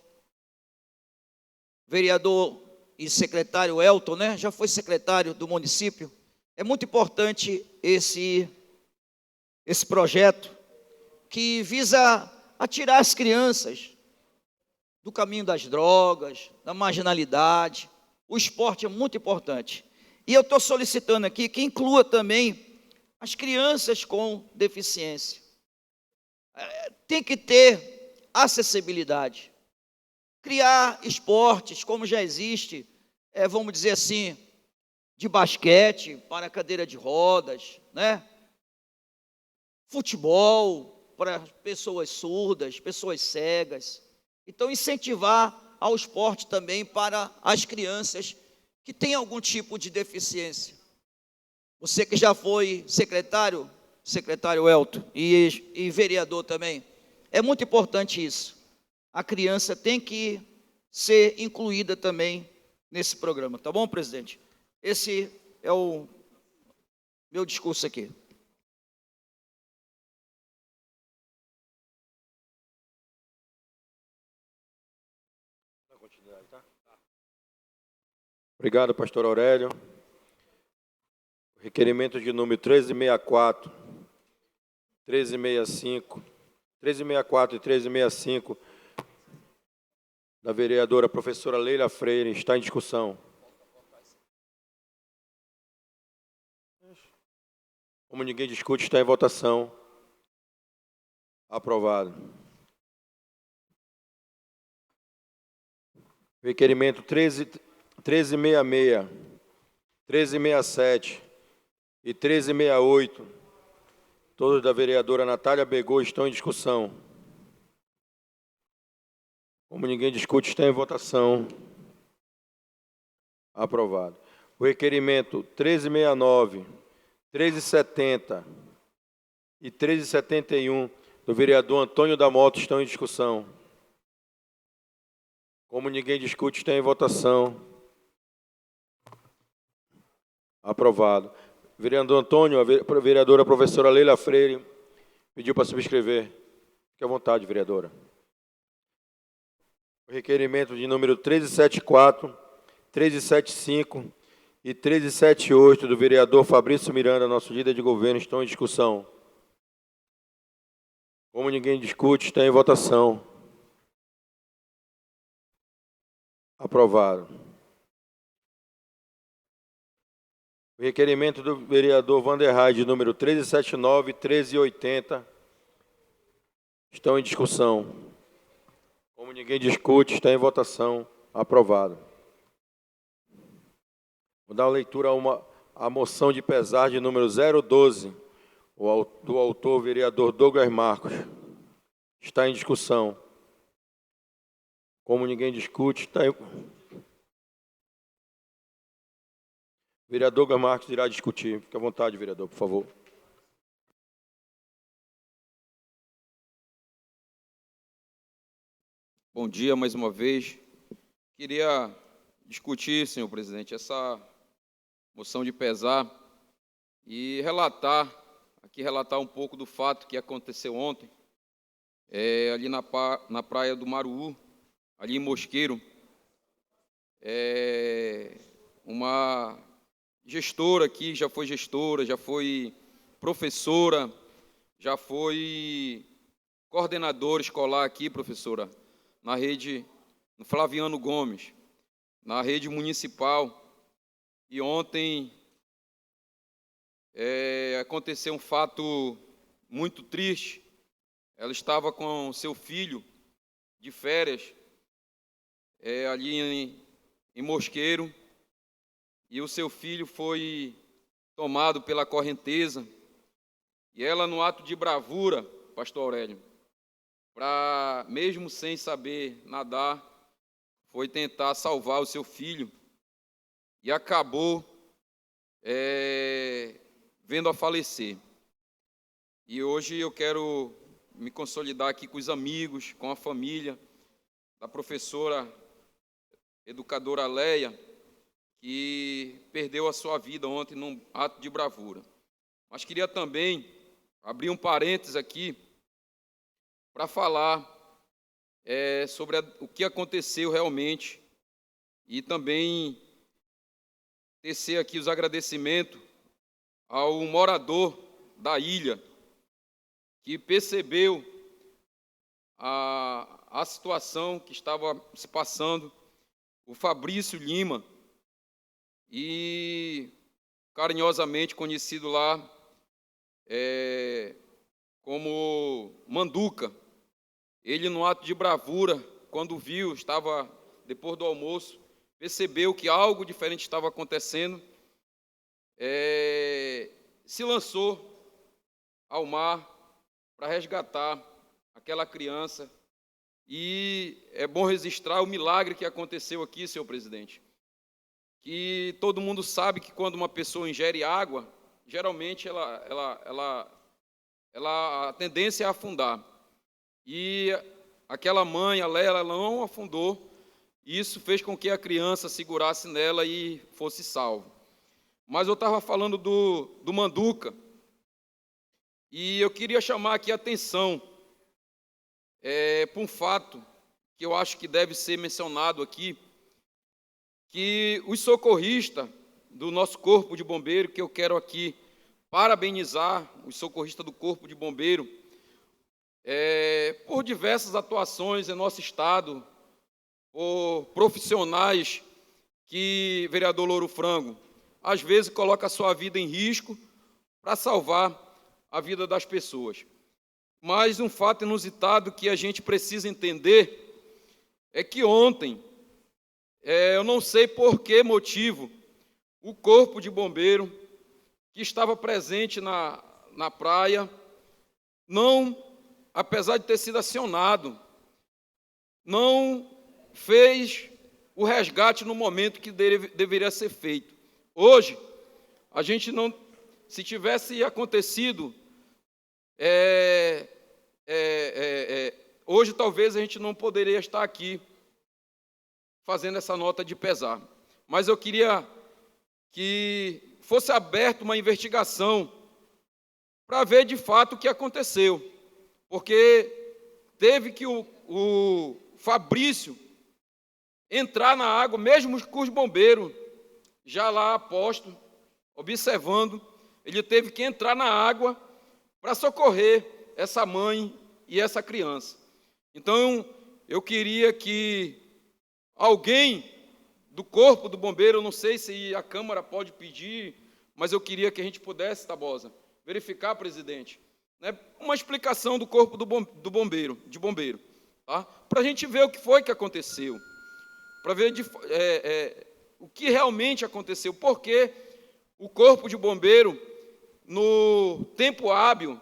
Vereador e secretário Elton, né? Já foi secretário do município. É muito importante esse projeto que visa atirar as crianças do caminho das drogas, da marginalidade. O esporte é muito importante. E eu estou solicitando aqui que inclua também as crianças com deficiência. Tem que ter acessibilidade. Criar esportes, como já existe, vamos dizer assim, de basquete para cadeira de rodas, né? Futebol para pessoas surdas, pessoas cegas. Então, incentivar ao esporte também para as crianças que têm algum tipo de deficiência. Você que já foi secretário Elton, e vereador também, é muito importante isso. A criança tem que ser incluída também nesse programa. Tá bom, presidente? Esse é o meu discurso aqui. Obrigado, pastor Aurélio. Requerimento de número 1364, 1365, 1364 e 1365, da vereadora professora Leila Freire, está em discussão. Como ninguém discute, está em votação. Aprovado. Requerimento 1366, 1367 e 1368, todos da vereadora Natália Begô, estão em discussão. Como ninguém discute, está em votação. Aprovado. O requerimento 1369, 1370 e 1371, do vereador Antônio da Mota, estão em discussão. Como ninguém discute, está em votação. Aprovado. Vereador Antônio, a vereadora professora Leila Freire pediu para subscrever. Fique à vontade, vereadora. O requerimento de número 1374, 1375 e 1378 do vereador Fabrício Miranda, nosso líder de governo, estão em discussão. Como ninguém discute, está em votação. Aprovado. O requerimento do vereador Vanderraide, de número 1379 e 1380, estão em discussão. Como ninguém discute, está em votação. Aprovado. Vou dar leitura à moção de pesar de número 012, do autor vereador Douglas Marcos. Está em discussão. Como ninguém discute, está em... Vereador Douglas Marcos irá discutir. Fique à vontade, vereador, por favor. Bom dia mais uma vez. Queria discutir, senhor presidente, essa moção de pesar e relatar um pouco do fato que aconteceu ontem, ali na praia do Maruú, ali em Mosqueiro. Uma gestora aqui, já foi gestora, já foi professora, já foi coordenadora escolar aqui, professora, na rede, no Flaviano Gomes, na rede municipal. E ontem aconteceu um fato muito triste. Ela estava com seu filho de férias ali em Mosqueiro, e o seu filho foi tomado pela correnteza E ela, no ato de bravura, pastor Aurélio, mesmo sem saber nadar, foi tentar salvar o seu filho e acabou vendo a falecer. E hoje eu quero me consolidar aqui com os amigos, com a família da professora educadora Leia, que perdeu a sua vida ontem num ato de bravura. Mas queria também abrir um parênteses aqui para falar sobre o que aconteceu realmente e também tecer aqui os agradecimentos ao morador da ilha que percebeu a situação que estava se passando, o Fabrício Lima, e carinhosamente conhecido lá como Manduca. Ele, no ato de bravura, quando viu, estava depois do almoço, percebeu que algo diferente estava acontecendo, se lançou ao mar para resgatar aquela criança. E é bom registrar o milagre que aconteceu aqui, senhor presidente, que todo mundo sabe que quando uma pessoa ingere água, geralmente a tendência é afundar. E aquela mãe, a Leia, ela não afundou, e isso fez com que a criança segurasse nela e fosse salvo. Mas eu estava falando do Manduca, e eu queria chamar aqui a atenção para um fato que eu acho que deve ser mencionado aqui, que os socorristas do nosso Corpo de Bombeiro, que eu quero aqui parabenizar os socorristas do Corpo de Bombeiro, por diversas atuações em nosso estado, por profissionais que, vereador Louro Frango, às vezes coloca a sua vida em risco para salvar a vida das pessoas. Mas um fato inusitado que a gente precisa entender é que ontem, eu não sei por que motivo, o Corpo de Bombeiro, que estava presente na praia, não, apesar de ter sido acionado, não fez o resgate no momento que deveria ser feito. Hoje, a gente não, se tivesse acontecido, hoje talvez a gente não poderia estar aqui fazendo essa nota de pesar. Mas eu queria que fosse aberta uma investigação para ver de fato o que aconteceu, porque teve que o Fabrício entrar na água, mesmo com os bombeiros já lá apostos, observando, ele teve que entrar na água para socorrer essa mãe e essa criança. Então, eu queria que alguém do Corpo do Bombeiro, eu não sei se a Câmara pode pedir, mas eu queria que a gente pudesse, Tabosa, verificar, presidente, né, uma explicação do Corpo de Bombeiro, tá? Para a gente ver o que foi que aconteceu, para ver o que realmente aconteceu, porque o Corpo de Bombeiro, no tempo hábil,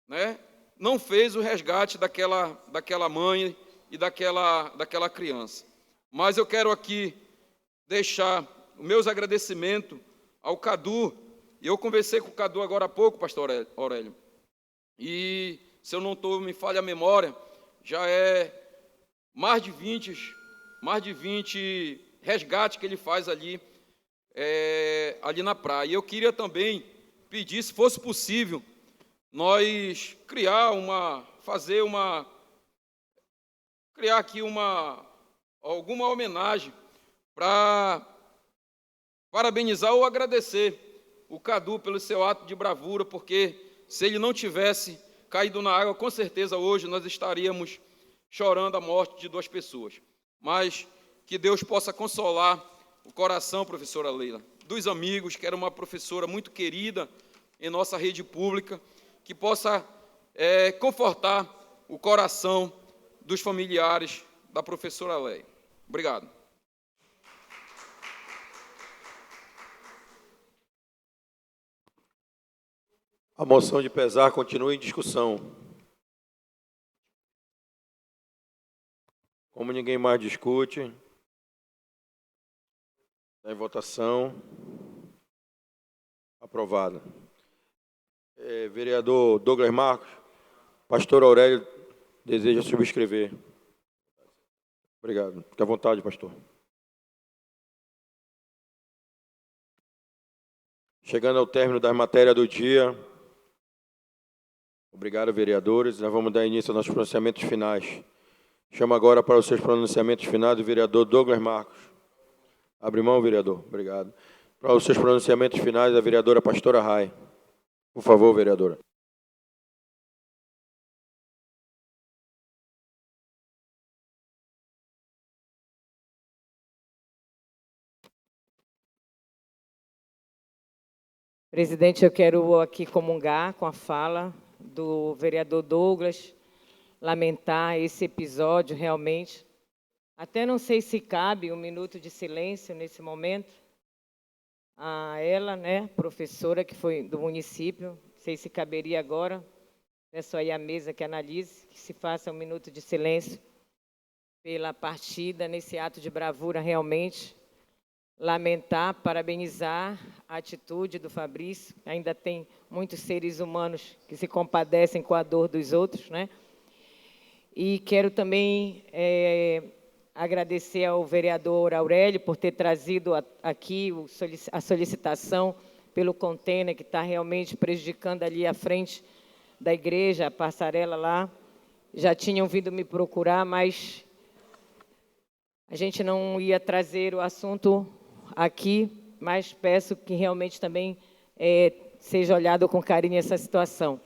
né, não fez o resgate daquela mãe e daquela criança. Mas eu quero aqui deixar os meus agradecimentos ao Cadu. Eu conversei com o Cadu agora há pouco, pastor Aurélio, e, se eu não estou, me falha a memória, já é mais de 20 resgates que ele faz ali na praia. E eu queria também pedir, se fosse possível, nós criar aqui alguma homenagem para parabenizar ou agradecer o Cadu pelo seu ato de bravura, porque se ele não tivesse caído na água, com certeza hoje nós estaríamos chorando a morte de 2 pessoas. Mas que Deus possa consolar o coração, professora Leila, dos amigos, que era uma professora muito querida em nossa rede pública, que possa confortar o coração dos familiares da professora Leila. Obrigado. A moção de pesar continua em discussão. Como ninguém mais discute, está em votação. Aprovada. Vereador Douglas Marcos, pastor Aurélio deseja subscrever. Obrigado. Fique à vontade, pastor. Chegando ao término das matérias do dia. Obrigado, vereadores. Nós vamos dar início aos nossos pronunciamentos finais. Chamo agora para os seus pronunciamentos finais o vereador Douglas Marcos. Abre mão, vereador. Obrigado. Para os seus pronunciamentos finais, a vereadora Pastora Rai. Por favor, vereadora. Presidente, eu quero aqui comungar com a fala do vereador Douglas, lamentar esse episódio realmente. Até não sei se cabe um minuto de silêncio nesse momento. A ela, né, professora que foi do município, não sei se caberia agora. Peço aí à mesa que analise, que se faça um minuto de silêncio pela partida, nesse ato de bravura realmente. Lamentar, parabenizar a atitude do Fabrício. Ainda tem muitos seres humanos que se compadecem com a dor dos outros, né? E quero também agradecer ao vereador Aurélio por ter trazido aqui a solicitação pelo container que está realmente prejudicando ali a frente da igreja, a passarela lá. Já tinham vindo me procurar, mas a gente não ia trazer o assunto aqui, mas peço que realmente também seja olhado com carinho essa situação.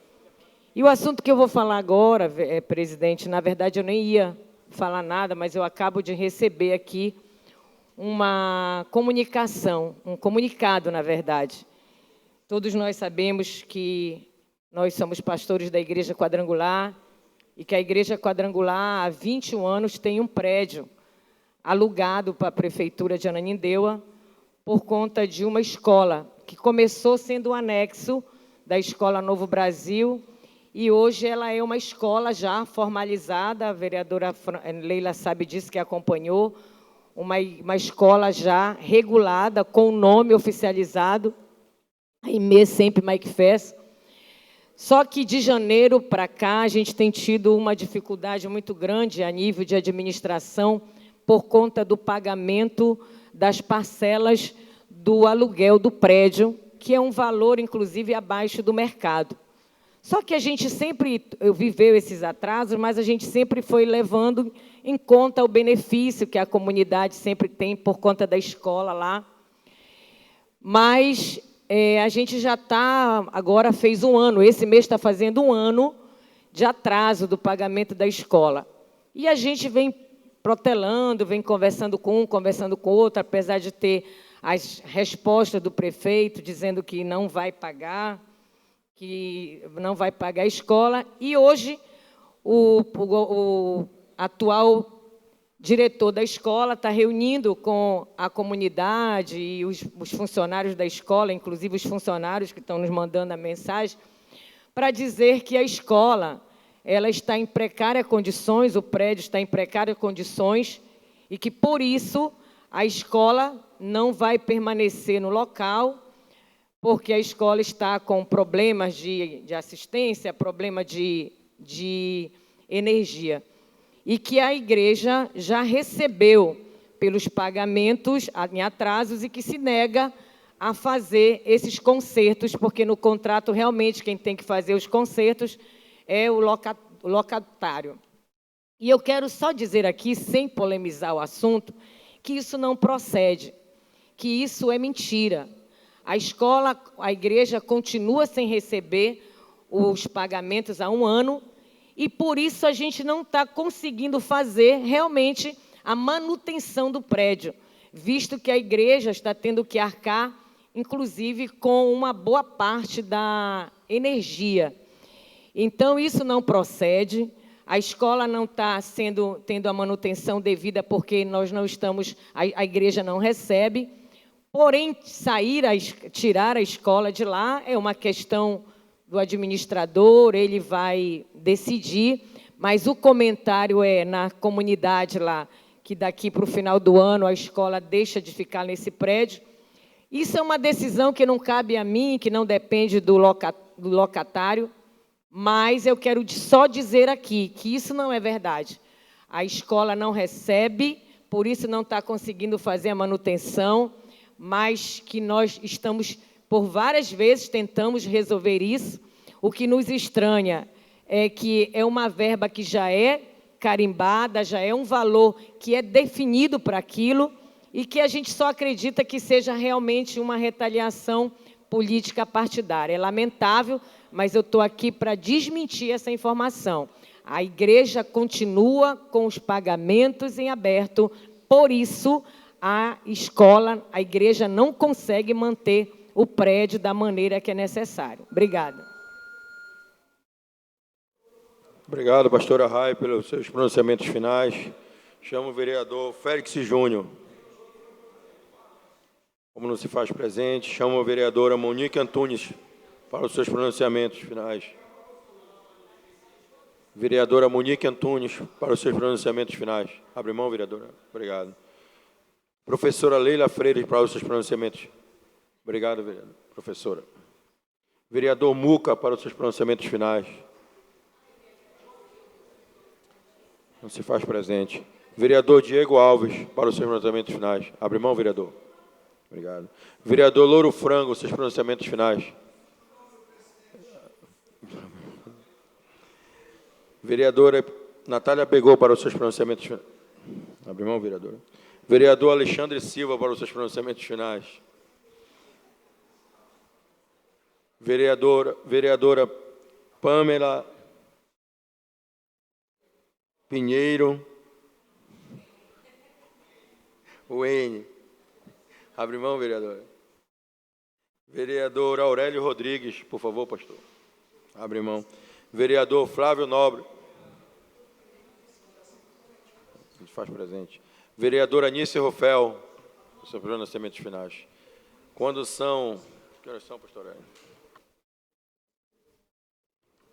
E o assunto que eu vou falar agora, presidente, na verdade eu nem ia falar nada, mas eu acabo de receber aqui uma comunicação, um comunicado, na verdade. Todos nós sabemos que nós somos pastores da Igreja Quadrangular e que a Igreja Quadrangular, há 21 anos, tem um prédio alugado para a Prefeitura de Ananindeua por conta de uma escola que começou sendo um anexo da Escola Novo Brasil e hoje ela é uma escola já formalizada, a vereadora Leila sabe disso, que acompanhou, uma escola já regulada, com o nome oficializado, a IME Sempre Mike Fest. Só que de janeiro para cá a gente tem tido uma dificuldade muito grande a nível de administração por conta do pagamento das parcelas do aluguel do prédio, que é um valor, inclusive, abaixo do mercado. Só que a gente sempre viveu esses atrasos, mas a gente sempre foi levando em conta o benefício que a comunidade sempre tem por conta da escola lá. Mas a gente já está, agora fez um ano, esse mês está fazendo um ano de atraso do pagamento da escola. E a gente vem protelando, vem conversando com um, conversando com outro, apesar de ter as respostas do prefeito dizendo que não vai pagar a escola. E hoje o atual diretor da escola está reunindo com a comunidade e os funcionários da escola, inclusive os funcionários que estão nos mandando a mensagem, para dizer que a escola ela está em precárias condições, o prédio está em precárias condições, e que, por isso, a escola não vai permanecer no local, porque a escola está com problemas de assistência, problema de energia, e que a igreja já recebeu pelos pagamentos em atrasos e que se nega a fazer esses consertos, porque no contrato, realmente, quem tem que fazer os consertos é o locatário. E eu quero só dizer aqui, sem polemizar o assunto, que isso não procede, que isso é mentira. A escola, a igreja continua sem receber os pagamentos há um ano e, por isso, a gente não está conseguindo fazer realmente a manutenção do prédio, visto que a igreja está tendo que arcar, inclusive, com uma boa parte da energia. Então, isso não procede, a escola não está tendo a manutenção devida porque nós não estamos, a igreja não recebe, porém, tirar a escola de lá é uma questão do administrador, ele vai decidir, mas o comentário é na comunidade lá, que daqui para o final do ano a escola deixa de ficar nesse prédio. Isso é uma decisão que não cabe a mim, que não depende do locatário, mas eu quero só dizer aqui que isso não é verdade. A escola não recebe, por isso não está conseguindo fazer a manutenção, mas que nós estamos, por várias vezes, tentamos resolver isso. O que nos estranha é que é uma verba que já é carimbada, já é um valor que é definido para aquilo e que a gente só acredita que seja realmente uma retaliação política partidária. É lamentável, mas eu estou aqui para desmentir essa informação. A igreja continua com os pagamentos em aberto, por isso a escola, a igreja não consegue manter o prédio da maneira que é necessário. Obrigada. Obrigado, pastora Rai, pelos seus pronunciamentos finais. Chamo o vereador Félix Júnior. Como não se faz presente, chamo a vereadora Monique Antunes para os seus pronunciamentos finais. Vereadora Monique Antunes para os seus pronunciamentos finais. Abre mão, vereadora. Obrigado. Professora Leila Freire para os seus pronunciamentos. Obrigado, vereadora. Professora. Vereador Muca para os seus pronunciamentos finais. Não se faz presente. Vereador Diego Alves para os seus pronunciamentos finais. Abre mão, vereador. Obrigado. Vereador Louro Frango, seus pronunciamentos finais. Vereadora Natália Pegou para os seus pronunciamentos finais. Abre mão, vereadora. Vereador Alexandre Silva para os seus pronunciamentos finais. Vereadora Pamela Pinheiro. Wayne. Abre mão, vereadora. Vereador Aurélio Rodrigues, por favor, pastor. Abre mão. Vereador Flávio Nobre. Se faz presente. Vereadora Anice Rofel, seus pronunciamentos finais. Quando são... Que horas são, pastor Aurélio?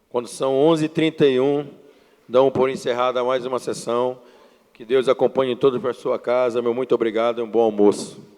Quando são 11h31, dão por encerrada mais uma sessão. Que Deus acompanhe todos para a sua casa. Meu muito obrigado e um bom almoço.